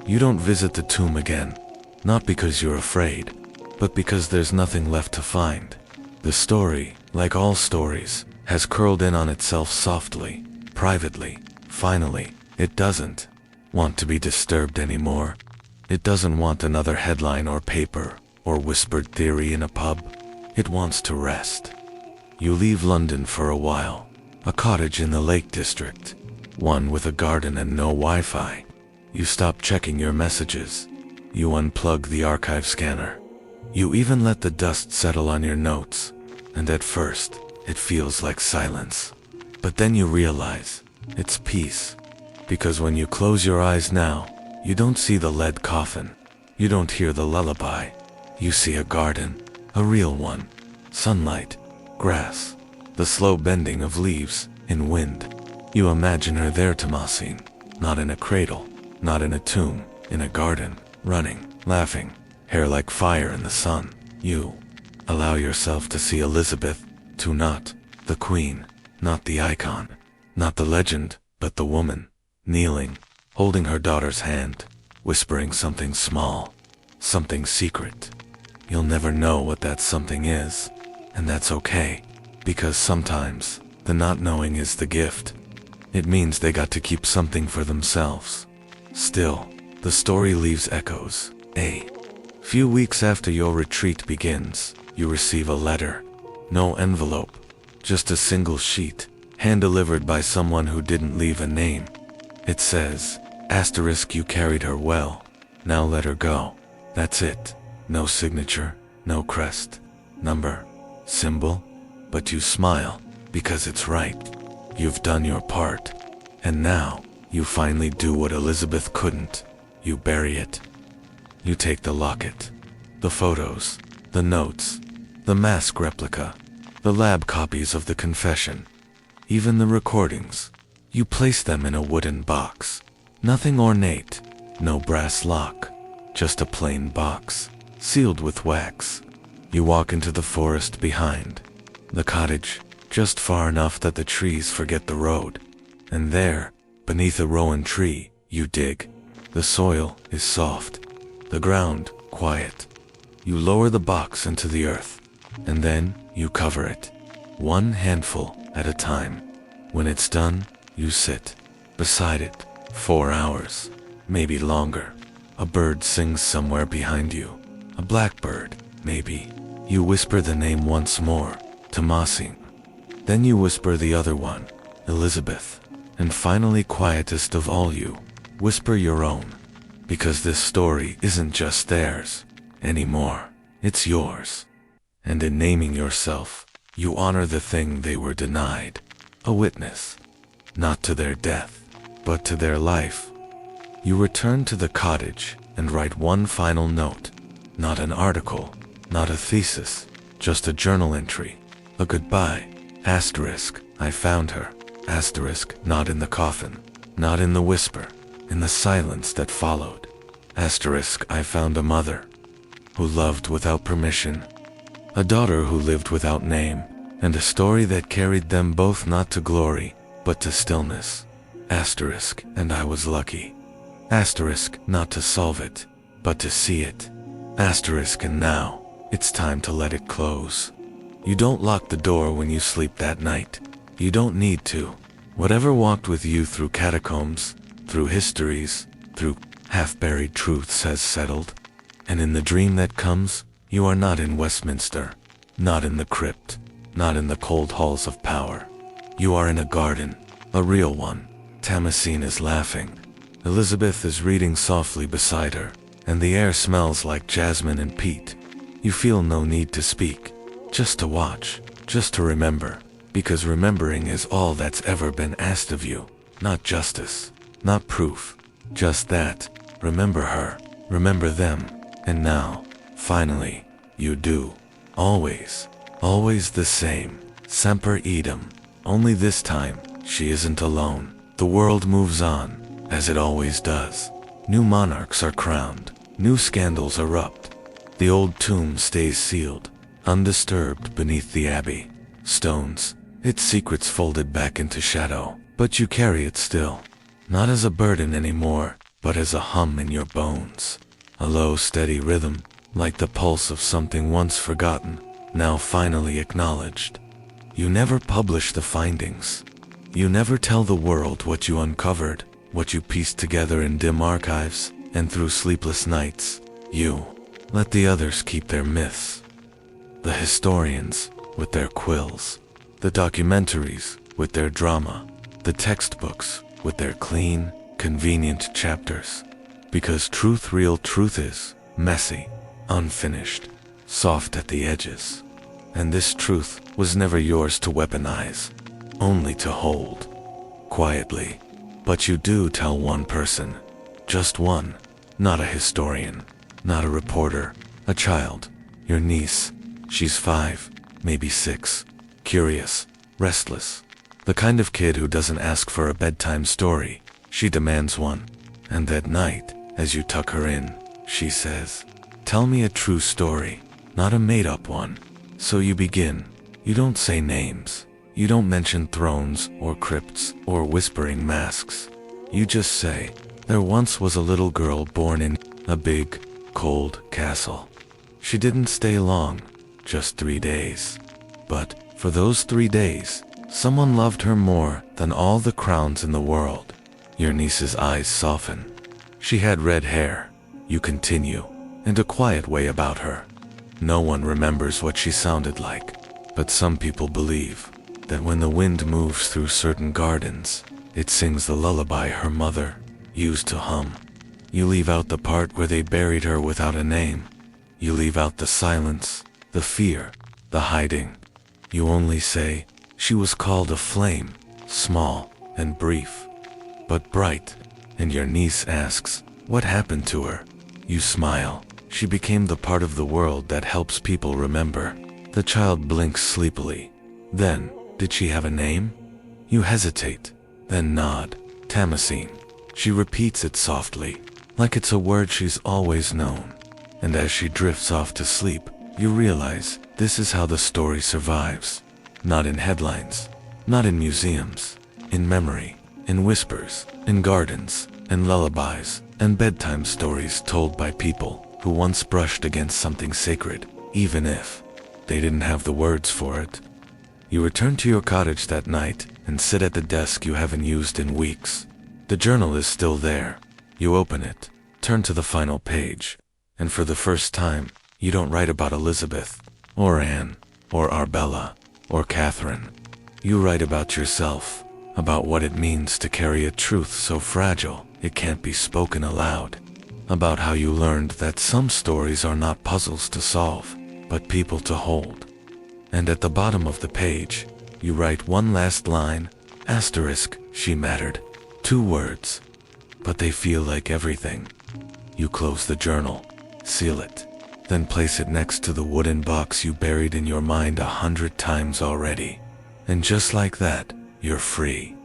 You don't visit the tomb again, not because you're afraid, but because there's nothing left to find. The story, like all stories, has curled in on itself softly, privately. Finally, it doesn't want to be disturbed anymore. It doesn't want another headline or paper, or whispered theory in a pub. It wants to rest. You leave London for a while, a cottage in the Lake District, one with a garden and no Wi-Fi. You stop checking your messages. You unplug the archive scanner. You even let the dust settle on your notes, and at first, it feels like silence. But then you realize, it's peace. Because when you close your eyes now, you don't see the lead coffin. You don't hear the lullaby. You see a garden, a real one. Sunlight, grass, the slow bending of leaves in wind. You imagine her there, Tomasine, not in a cradle, not in a tomb, in a garden, running, laughing, hair like fire in the sun. You allow yourself to see Elizabeth, to not the queen, not the icon, not the legend, but the woman, kneeling, holding her daughter's hand, whispering something small, something secret. You'll never know what that something is, and that's okay, because sometimes the not knowing is the gift. It means they got to keep something for themselves. Still, the story leaves echoes. A few weeks after your retreat begins, you receive a letter. No envelope, just a single sheet, hand-delivered by someone who didn't leave a name. It says, asterisk, you carried her well, now let her go. That's it. No signature, no crest, number, symbol, but you smile, because it's right. You've done your part. And now, you finally do what Elizabeth couldn't. You bury it. You take the locket, the photos, the notes, the mask replica, the lab copies of the confession, even the recordings. You place them in a wooden box. Nothing ornate, no brass lock, just a plain box, sealed with wax. You walk into the forest behind the cottage, just far enough that the trees forget the road. And there, beneath a rowan tree, you dig. The soil is soft, the ground quiet. You lower the box into the earth, and then you cover it, one handful at a time. When it's done, you sit beside it 4 hours, maybe longer. A bird sings somewhere behind you, a blackbird, maybe. You whisper the name once more, Tomasine. Then you whisper the other one, Elizabeth. And finally, quietest of all, you whisper your own. Because this story isn't just theirs anymore, it's yours. And in naming yourself, you honor the thing they were denied, a witness, not to their death, but to their life. You return to the cottage and write one final note, not an article, not a thesis, just a journal entry, a goodbye, asterisk, I found her, Asterisk, not in the coffin, not in the whisper, in the silence that followed. Asterisk, I found a mother who loved without permission, a daughter who lived without name, and a story that carried them both not to glory, but to stillness. Asterisk, and I was lucky. Asterisk, not to solve it, but to see it. Asterisk, and now, it's time to let it close. You don't lock the door when you sleep that night. You don't need to. Whatever walked with you through catacombs, through histories, through half-buried truths has settled. And in the dream that comes, you are not in Westminster, not in the crypt, not in the cold halls of power. You are in a garden, a real one. Tamsin is laughing. Elizabeth is reading softly beside her, and the air smells like jasmine and peat. You feel no need to speak, just to watch, just to remember, because remembering is all that's ever been asked of you. Not justice, not proof, just that. Remember her, remember them, and now, finally, you do. Always, always the same, semper idem. Only this time, she isn't alone. The world moves on, as it always does. New monarchs are crowned, new scandals erupt. The old tomb stays sealed, undisturbed beneath the abbey. Stones, its secrets folded back into shadow, but you carry it still. Not as a burden anymore, but as a hum in your bones. A low, steady rhythm, like the pulse of something once forgotten, now finally acknowledged. You never publish the findings. You never tell the world what you uncovered, what you pieced together in dim archives, and through sleepless nights. You let the others keep their myths. The historians, with their quills. The documentaries, with their drama. The textbooks, with their clean, convenient chapters. Because real truth is messy, unfinished, soft at the edges. And this truth was never yours to weaponize, only to hold, quietly. But you do tell one person, just one, not a historian, not a reporter, a child, your niece. She's 5, maybe 6, curious, restless, the kind of kid who doesn't ask for a bedtime story, she demands one. And that night, as you tuck her in, she says, tell me a true story, not a made-up one. So you begin. You don't say names. You don't mention thrones or crypts or whispering masks. You just say, there once was a little girl born in a big, cold castle. She didn't stay long, just 3 days. But for those 3 days, someone loved her more than all the crowns in the world. Your niece's eyes soften. She had red hair, you continue, and a quiet way about her. No one remembers what she sounded like, but some people believe that when the wind moves through certain gardens, it sings the lullaby her mother used to hum. You leave out the part where they buried her without a name. You leave out the silence, the fear, the hiding. You only say, she was called a flame, small and brief, but bright. And your niece asks, what happened to her? You smile. She became the part of the world that helps people remember. The child blinks sleepily. Then, did she have a name? You hesitate, then nod. Tamsin. She repeats it softly, like it's a word she's always known. And as she drifts off to sleep, you realize this is how the story survives. Not in headlines, not in museums, in memory, in whispers, in gardens, in lullabies, and bedtime stories told by people who once brushed against something sacred, even if they didn't have the words for it. You return to your cottage that night and sit at the desk you haven't used in weeks. The journal is still there. You open it, turn to the final page, and for the first time, you don't write about Elizabeth, or Anne, or Arbella, or Catherine. You write about yourself, about what it means to carry a truth so fragile it can't be spoken aloud. About how you learned that some stories are not puzzles to solve, but people to hold. And at the bottom of the page, you write one last line, asterisk, she mattered. 2 words. But they feel like everything. You close the journal, seal it, then place it next to the wooden box you buried in your mind 100 times already. And just like that, you're free.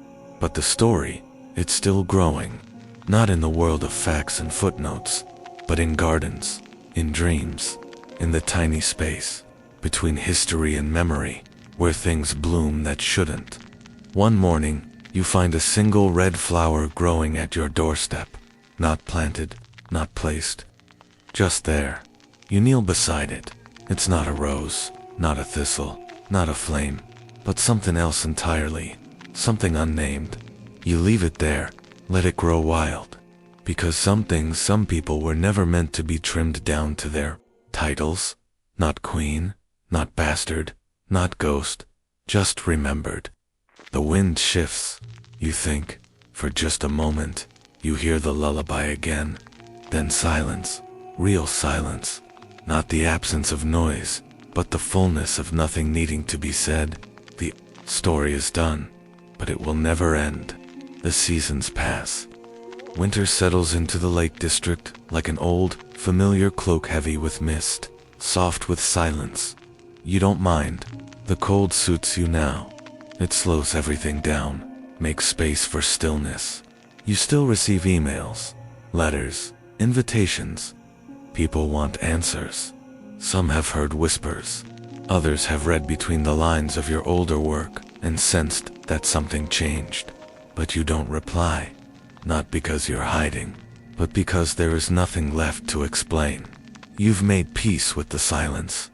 But the story, it's still growing. Not in the world of facts and footnotes, but in gardens, in dreams, in the tiny space between history and memory, where things bloom that shouldn't. One morning, you find a single red flower growing at your doorstep. Not planted, not placed. Just there. You kneel beside it. It's not a rose, not a thistle, not a flame, but something else entirely. Something unnamed. You leave it there, let it grow wild. Because some things some people were never meant to be trimmed down to their titles. Not queen, not bastard, not ghost, just remembered. The wind shifts. You think, for just a moment, you hear the lullaby again. Then silence, real silence. Not the absence of noise, but the fullness of nothing needing to be said. The story is done, but it will never end. The seasons pass. Winter settles into the Lake District like an old, familiar cloak heavy with mist, soft with silence. You don't mind. The cold suits you now. It slows everything down, makes space for stillness. You still receive emails, letters, invitations. People want answers. Some have heard whispers. Others have read between the lines of your older work and sensed that something changed. But you don't reply. Not because you're hiding, but because there is nothing left to explain. You've made peace with the silence.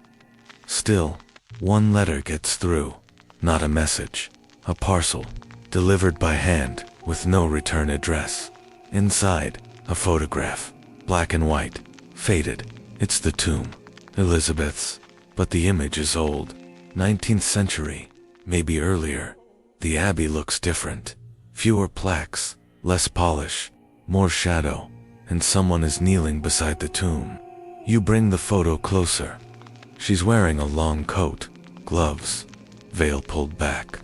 Still, one letter gets through. Not a message, a parcel, delivered by hand with no return address. Inside, a photograph, black and white, faded. It's the tomb, Elizabeth's, but the image is old, 19th century, maybe earlier. The abbey looks different. Fewer plaques, less polish, more shadow, and someone is kneeling beside the tomb. You bring the photo closer. She's wearing a long coat, gloves, veil pulled back,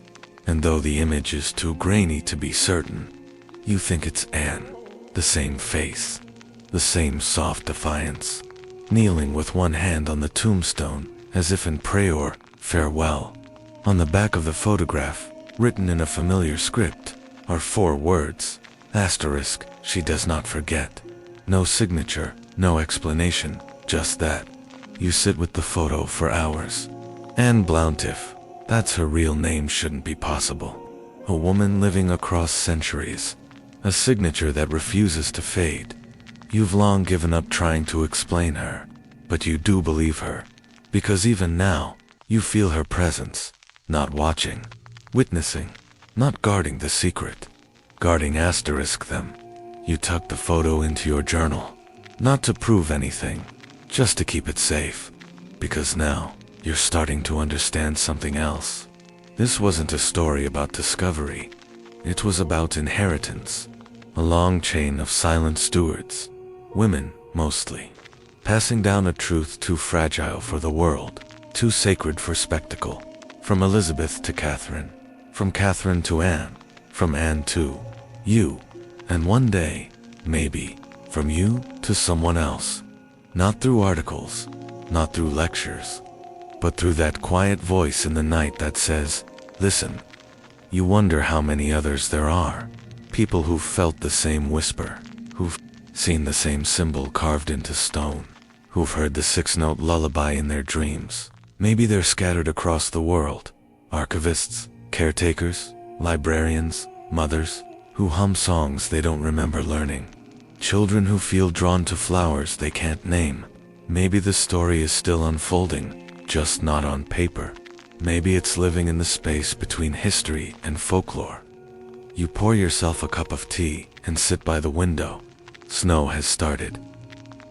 and though the image is too grainy to be certain, you think it's Anne. The same face, the same soft defiance, kneeling with one hand on the tombstone, as if in prayer or farewell. On the back of the photograph, written in a familiar script, are 4 words, asterisk, she does not forget. No signature, no explanation, just that. You sit with the photo for hours. Anne Blountef, that's her real name, shouldn't be possible. A woman living across centuries. A signature that refuses to fade. You've long given up trying to explain her, but you do believe her. Because even now, you feel her presence, not watching, witnessing, not guarding the secret, guarding asterisk them. You tuck the photo into your journal, not to prove anything, just to keep it safe. Because now, you're starting to understand something else. This wasn't a story about discovery. It was about inheritance. A long chain of silent stewards, women mostly, passing down a truth too fragile for the world, too sacred for spectacle. From Elizabeth to Catherine, from Catherine to Anne, from Anne to you, and one day, maybe, from you to someone else. Not through articles, not through lectures, but through that quiet voice in the night that says, listen. You wonder how many others there are. People who've felt the same whisper, who've seen the same symbol carved into stone, who've heard the 6-note lullaby in their dreams. Maybe they're scattered across the world. Archivists, caretakers, librarians, mothers, who hum songs they don't remember learning. Children who feel drawn to flowers they can't name. Maybe the story is still unfolding, just not on paper. Maybe it's living in the space between history and folklore. You pour yourself a cup of tea and sit by the window. Snow has started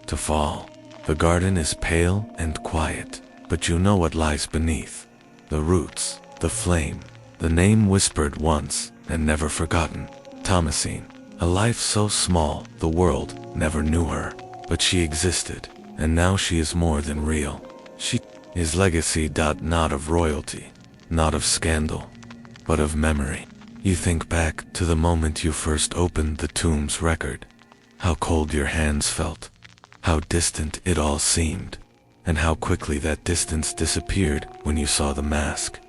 to fall. The garden is pale and quiet, but you know what lies beneath. The roots, the flame, the name whispered once and never forgotten. Thomasine, a life so small the world never knew her, but she existed, and now she is more than real. She is legacy. Not of royalty, not of scandal, but of memory. You think back to the moment you first opened the tomb's record, how cold your hands felt, how distant it all seemed, and how quickly that distance disappeared when you saw the mask,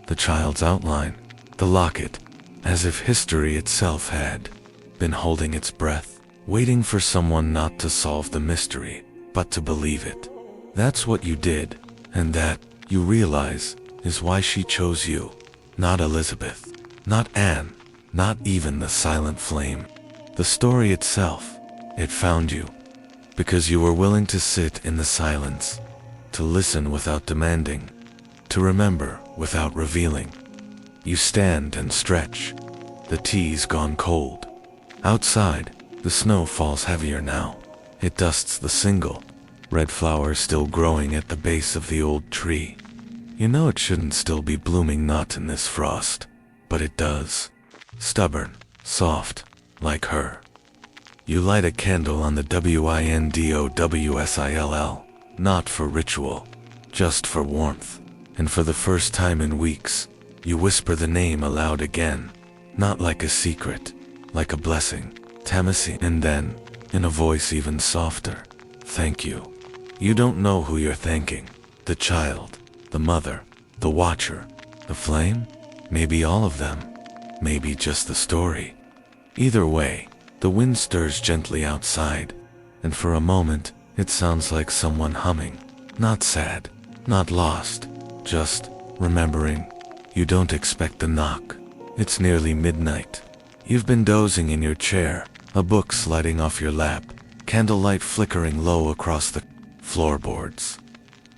the child's outline, the locket, as if history itself had been holding its breath, waiting for someone not to solve the mystery, but to believe it. That's what you did, and that, you realize, is why she chose you. Not Elizabeth, not Anne, not even the silent flame. The story itself, it found you, because you were willing to sit in the silence, to listen without demanding, to remember without revealing. You stand and stretch. The tea's gone cold. Outside, the snow falls heavier now. It dusts the single red flower still growing at the base of the old tree. You know it shouldn't still be blooming not in this frost, but it does. Stubborn, soft, like her. You light a candle on the WINDOWSILL, not for ritual, just for warmth. And for the first time in weeks, you whisper the name aloud again, not like a secret, like a blessing. Tamasi, and then, in a voice even softer, thank you. You don't know who you're thanking. The child, the mother, the watcher, the flame? Maybe all of them. Maybe just the story. Either way, the wind stirs gently outside, and for a moment, it sounds like someone humming. Not sad, not lost, just remembering. You don't expect the knock. It's nearly midnight. You've been dozing in your chair, a book sliding off your lap, candlelight flickering low across the floorboards.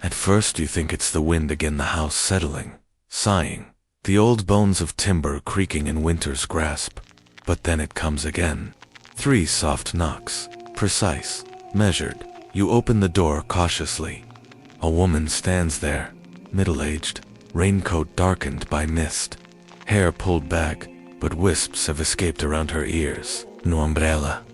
At first you think it's the wind again, the house settling, sighing, the old bones of timber creaking in winter's grasp. But then it comes again. 3 soft knocks, precise, measured. You open the door cautiously. A woman stands there, middle-aged, raincoat darkened by mist, hair pulled back, but wisps have escaped around her ears. No umbrella,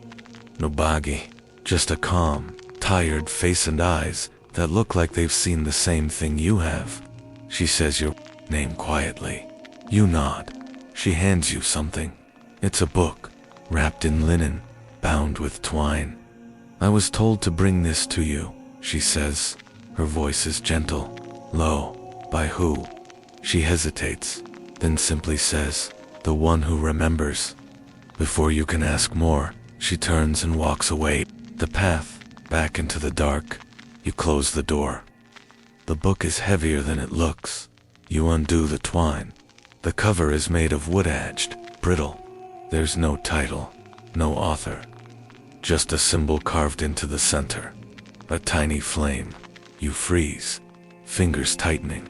no bagi, just a calm, tired face and eyes that look like they've seen the same thing you have. She says your name quietly. You nod. She hands you something. It's a book, wrapped in linen, bound with twine. I was told to bring this to you, she says. Her voice is gentle, low. By who? She hesitates, then simply says, the one who remembers. Before you can ask more, she turns and walks away. The path, back into the dark. You close the door. The book is heavier than it looks. You undo the twine. The cover is made of wood-edged, brittle. There's no title, no author. Just a symbol carved into the center. A tiny flame. You freeze, fingers tightening.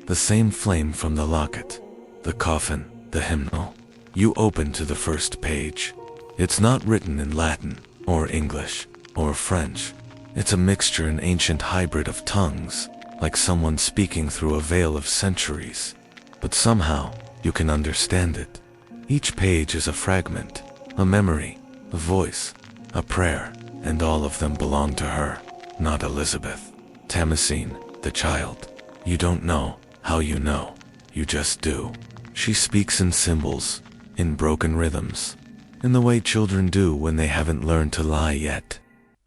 The same flame from the locket, the coffin, the hymnal. You open to the first page. It's not written in Latin, or English, or French. It's a mixture, an ancient hybrid of tongues, like someone speaking through a veil of centuries. But somehow, you can understand it. Each page is a fragment, a memory, a voice, a prayer, and all of them belong to her, not Elizabeth. Tamsin, the child. You don't know how you know. You just do. She speaks in symbols, in broken rhythms, in the way children do when they haven't learned to lie yet.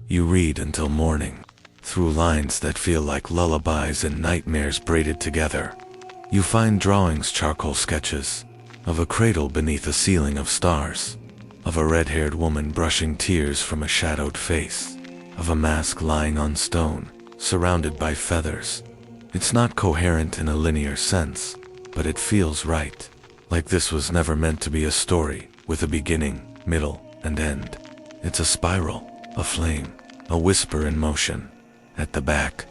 You read until morning, through lines that feel like lullabies and nightmares braided together. You find drawings, charcoal sketches, of a cradle beneath a ceiling of stars, of a red-haired woman brushing tears from a shadowed face, of a mask lying on stone, surrounded by feathers. It's not coherent in a linear sense, but it feels right, like this was never meant to be a story, with a beginning, middle, and end. It's a spiral, a flame, a whisper in motion. At the back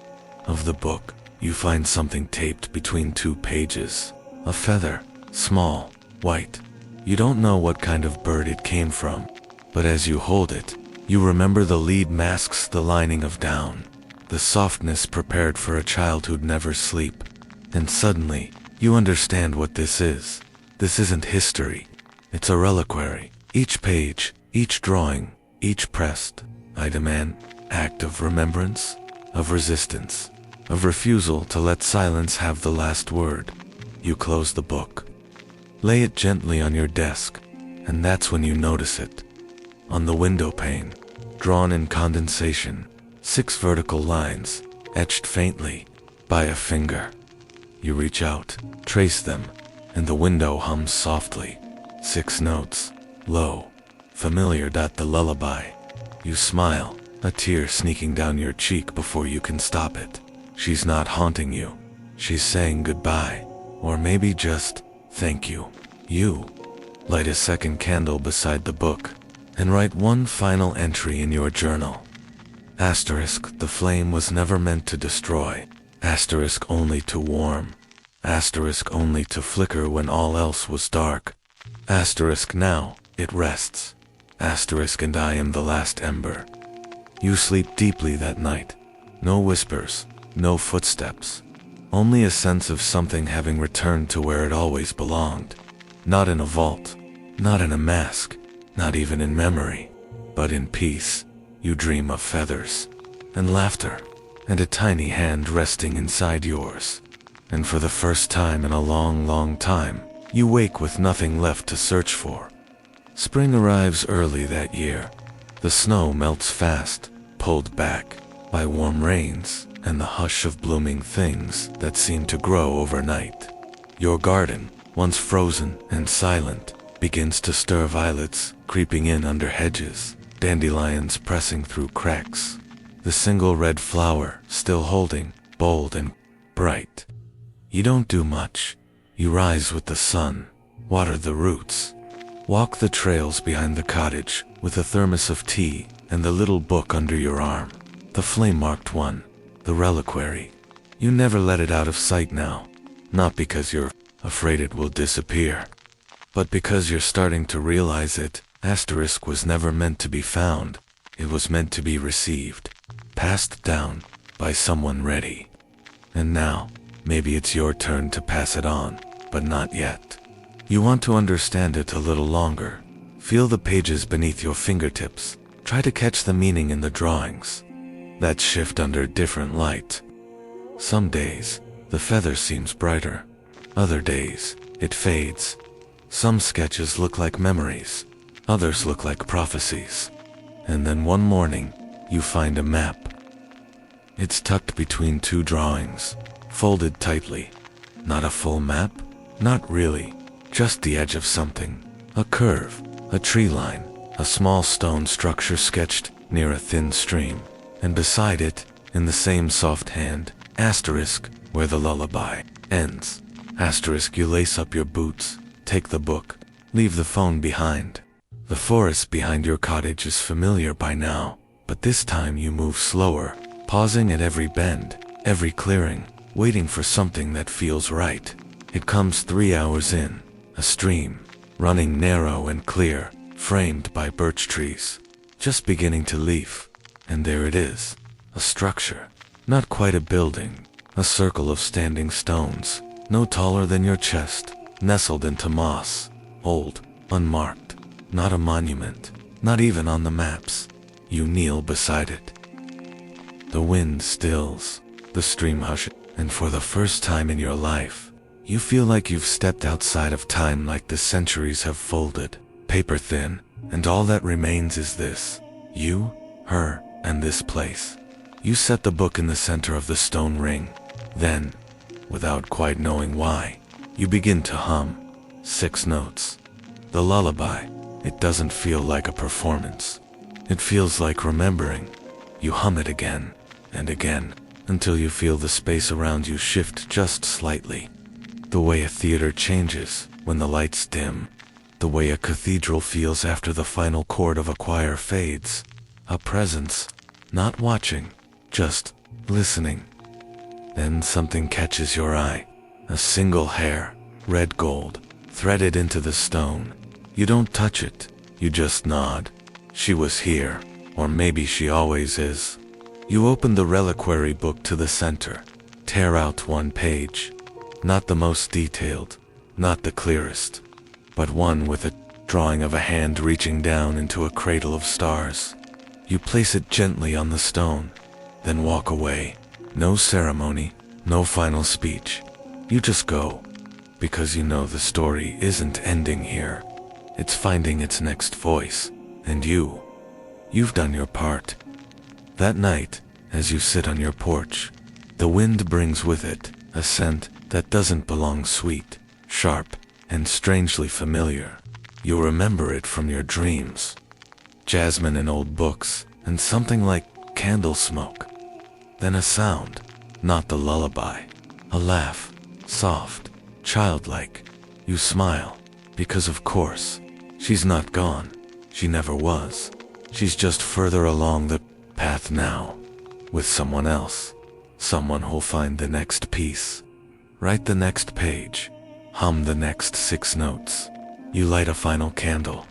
of the book, you find something taped between 2 pages. A feather, small, white. You don't know what kind of bird it came from, but as you hold it, you remember the lead masks the lining of down, the softness prepared for a child who'd never sleep. And suddenly, you understand what this is. This isn't history. It's a reliquary. Each page, each drawing, each pressed, I demand, act of remembrance, of resistance, of refusal to let silence have the last word. You close the book. Lay it gently on your desk, and that's when you notice it. On the window pane, drawn in condensation, 6 vertical lines, etched faintly by a finger. You reach out, trace them, and the window hums softly, 6 notes. Low. Familiar. The lullaby. You smile, a tear sneaking down your cheek before you can stop it. She's not haunting you. She's saying goodbye. Or maybe just, thank you. You light a second candle beside the book and write one final entry in your journal. Asterisk, the flame was never meant to destroy. Asterisk, only to warm. Asterisk, only to flicker when all else was dark. Asterisk, now it rests. Asterisk, and I am the last ember. You sleep deeply that night. No whispers, no footsteps. Only a sense of something having returned to where it always belonged. Not in a vault, not in a mask, not even in memory, but in peace. You dream of feathers, and laughter, and a tiny hand resting inside yours. And for the first time in a long, long time, you wake with nothing left to search for. Spring arrives early that year. The snow melts fast, pulled back by warm rains and the hush of blooming things that seem to grow overnight. Your garden, once frozen and silent, begins to stir, violets creeping in under hedges, dandelions pressing through cracks, the single red flower still holding, bold and bright. You don't do much. You rise with the sun, water the roots, walk the trails behind the cottage with a thermos of tea and the little book under your arm. The flame-marked one, the reliquary. You never let it out of sight now, not because you're afraid it will disappear, but because you're starting to realize it. Asterisk was never meant to be found. It was meant to be received, passed down by someone ready. And now, maybe it's your turn to pass it on, but not yet. You want to understand it a little longer. Feel the pages beneath your fingertips. Try to catch the meaning in the drawings that shift under different light. Some days, the feather seems brighter. Other days, it fades. Some sketches look like memories. Others look like prophecies. And then one morning, you find a map. It's tucked between 2 drawings, folded tightly. Not a full map? Not really. Just the edge of something. A curve, a tree line, a small stone structure sketched near a thin stream. And beside it, in the same soft hand, asterisk, where the lullaby ends. Asterisk, you lace up your boots, take the book, leave the phone behind. The forest behind your cottage is familiar by now, but this time you move slower, pausing at every bend, every clearing, waiting for something that feels right. It comes 3 hours in, a stream, running narrow and clear, framed by birch trees, just beginning to leaf. And there it is, a structure, not quite a building, a circle of standing stones, no taller than your chest, nestled into moss, old, unmarked. Not a monument, not even on the maps. You kneel beside it. The wind stills, the stream hushes, and for the first time in your life, you feel like you've stepped outside of time, like the centuries have folded, paper thin, and all that remains is this. You, her, and this place. You set the book in the center of the stone ring. Then, without quite knowing why, you begin to hum. 6 notes. The lullaby. It doesn't feel like a performance. It feels like remembering. You hum it again and again until you feel the space around you shift just slightly. The way a theater changes when the lights dim. The way a cathedral feels after the final chord of a choir fades. A presence, not watching, just listening. Then something catches your eye. A single hair, red gold, threaded into the stone. You don't touch it, you just nod. She was here, or maybe she always is. You open the reliquary book to the center, tear out one page. Not the most detailed, not the clearest, but one with a drawing of a hand reaching down into a cradle of stars. You place it gently on the stone, then walk away. No ceremony, no final speech. You just go, because you know the story isn't ending here. It's finding its next voice, and you've done your part. That night, as you sit on your porch, the wind brings with it a scent that doesn't belong, sweet, sharp, and strangely familiar. You'll remember it from your dreams. Jasmine in old books, and something like candle smoke. Then a sound, not the lullaby. A laugh, soft, childlike. You smile, because of course, she's not gone. She never was. She's just further along the path now, with someone else. Someone who'll find the next piece, write the next page, hum the next 6 notes. You light a final candle.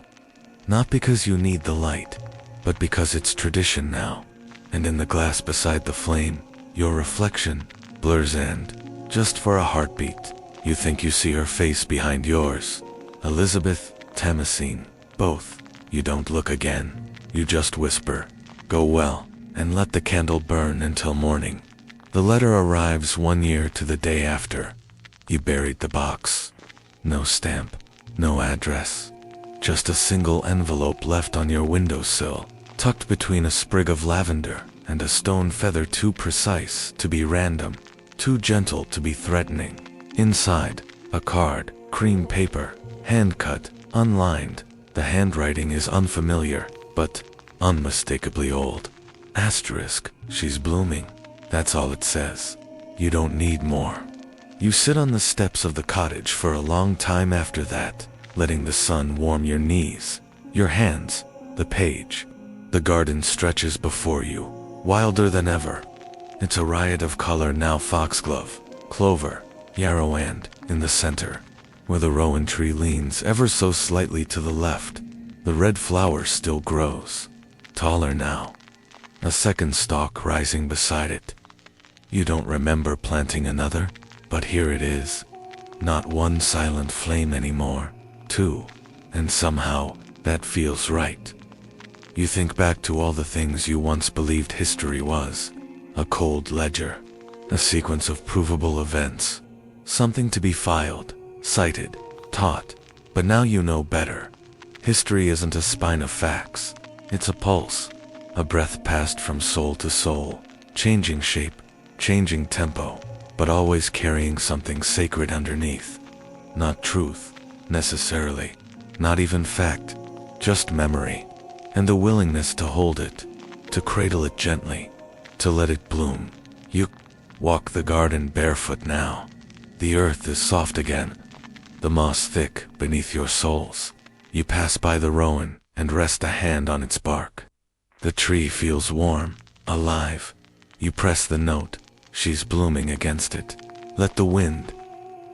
Not because you need the light, but because it's tradition now. And in the glass beside the flame, your reflection blurs and, just for a heartbeat, you think you see her face behind yours. Elizabeth, Thomasine, both. You don't look again. You just whisper, "Go well," and let the candle burn until morning. The letter arrives 1 year to the day after. You buried the box. No stamp, no address. Just a single envelope left on your windowsill, tucked between a sprig of lavender and a stone feather too precise to be random, too gentle to be threatening. Inside, a card, cream paper, hand-cut, unlined. The handwriting is unfamiliar, but unmistakably old. Asterisk, she's blooming. That's all it says. You don't need more. You sit on the steps of the cottage for a long time after that, letting the sun warm your knees, your hands, the page. The garden stretches before you, wilder than ever. It's a riot of color now: foxglove, clover, yarrow, and, in the center, where the rowan tree leans ever so slightly to the left, the red flower still grows, taller now. A second stalk rising beside it. You don't remember planting another, but here it is. Not one silent flame anymore, 2, and somehow, that feels right. You think back to all the things you once believed history was. A cold ledger, a sequence of provable events, something to be filed, cited, taught, but now you know better. History isn't a spine of facts, it's a pulse, a breath passed from soul to soul, changing shape, changing tempo, but always carrying something sacred underneath. Not truth, necessarily, not even fact, just memory, and the willingness to hold it, to cradle it gently, to let it bloom. You walk the garden barefoot now. The earth is soft again, the moss thick beneath your soles. You pass by the rowan and rest a hand on its bark. The tree feels warm, alive. You press the note, she's blooming against it. Let the wind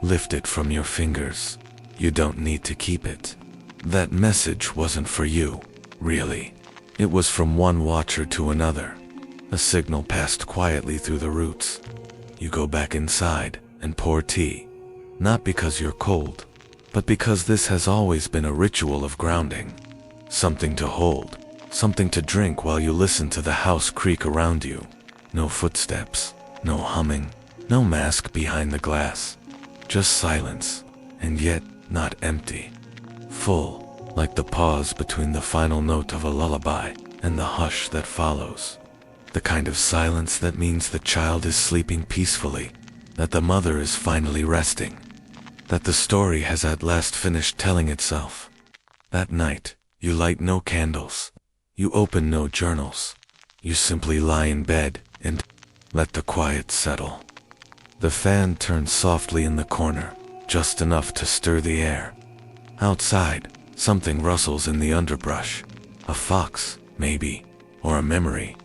lift it from your fingers. You don't need to keep it. That message wasn't for you, really. It was from one watcher to another. A signal passed quietly through the roots. You go back inside and pour tea. Not because you're cold, but because this has always been a ritual of grounding. Something to hold, something to drink while you listen to the house creak around you. No footsteps, no humming, no mask behind the glass. Just silence, and yet not empty. Full, like the pause between the final note of a lullaby and the hush that follows. The kind of silence that means the child is sleeping peacefully, that the mother is finally resting, that the story has at last finished telling itself. That night, you light no candles, you open no journals, you simply lie in bed and let the quiet settle. The fan turns softly in the corner, just enough to stir the air. Outside, something rustles in the underbrush. A fox, maybe, or a memory.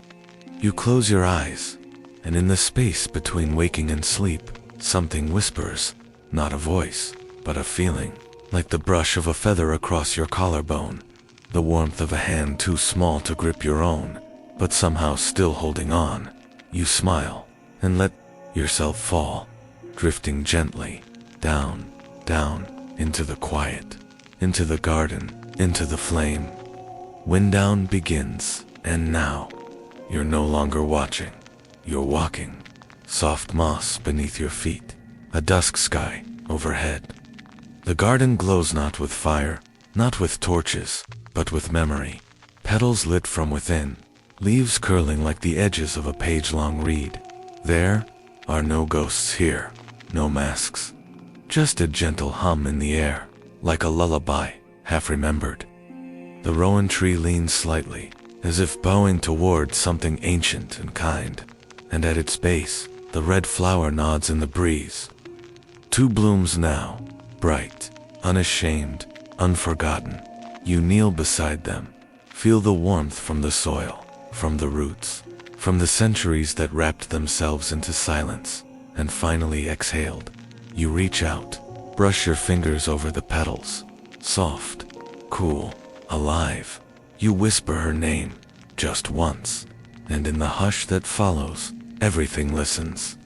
You close your eyes, and in the space between waking and sleep, something whispers, not a voice, but a feeling, like the brush of a feather across your collarbone, the warmth of a hand too small to grip your own, but somehow still holding on. You smile, and let yourself fall, drifting gently, down, down, into the quiet, into the garden, into the flame. Wind down begins, and now, you're no longer watching, you're walking. Soft moss beneath your feet, a dusk sky overhead. The garden glows not with fire, not with torches, but with memory. Petals lit from within, leaves curling like the edges of a page-long read. There are no ghosts here, no masks. Just a gentle hum in the air, like a lullaby, half remembered. The rowan tree leans slightly, as if bowing toward something ancient and kind, and at its base, the red flower nods in the breeze. 2 blooms now, bright, unashamed, unforgotten. You kneel beside them, feel the warmth from the soil, from the roots, from the centuries that wrapped themselves into silence, and finally exhaled. You reach out, brush your fingers over the petals, soft, cool, alive. You whisper her name, just once, and in the hush that follows, everything listens.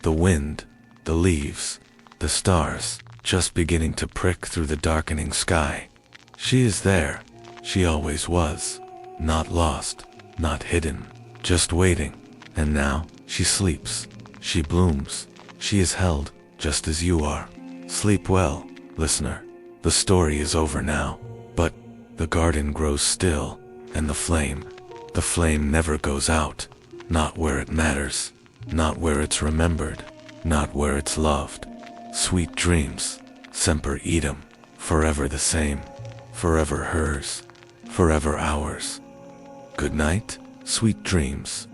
The wind, the leaves, the stars, just beginning to prick through the darkening sky. She is there, she always was, not lost, not hidden, just waiting. And now, she sleeps, she blooms, she is held, just as you are. Sleep well, listener. The story is over now, but the garden grows still, and the flame never goes out. Not where it matters, not where it's remembered, not where it's loved. Sweet dreams, semper idem, forever the same, forever hers, forever ours. Good night, sweet dreams.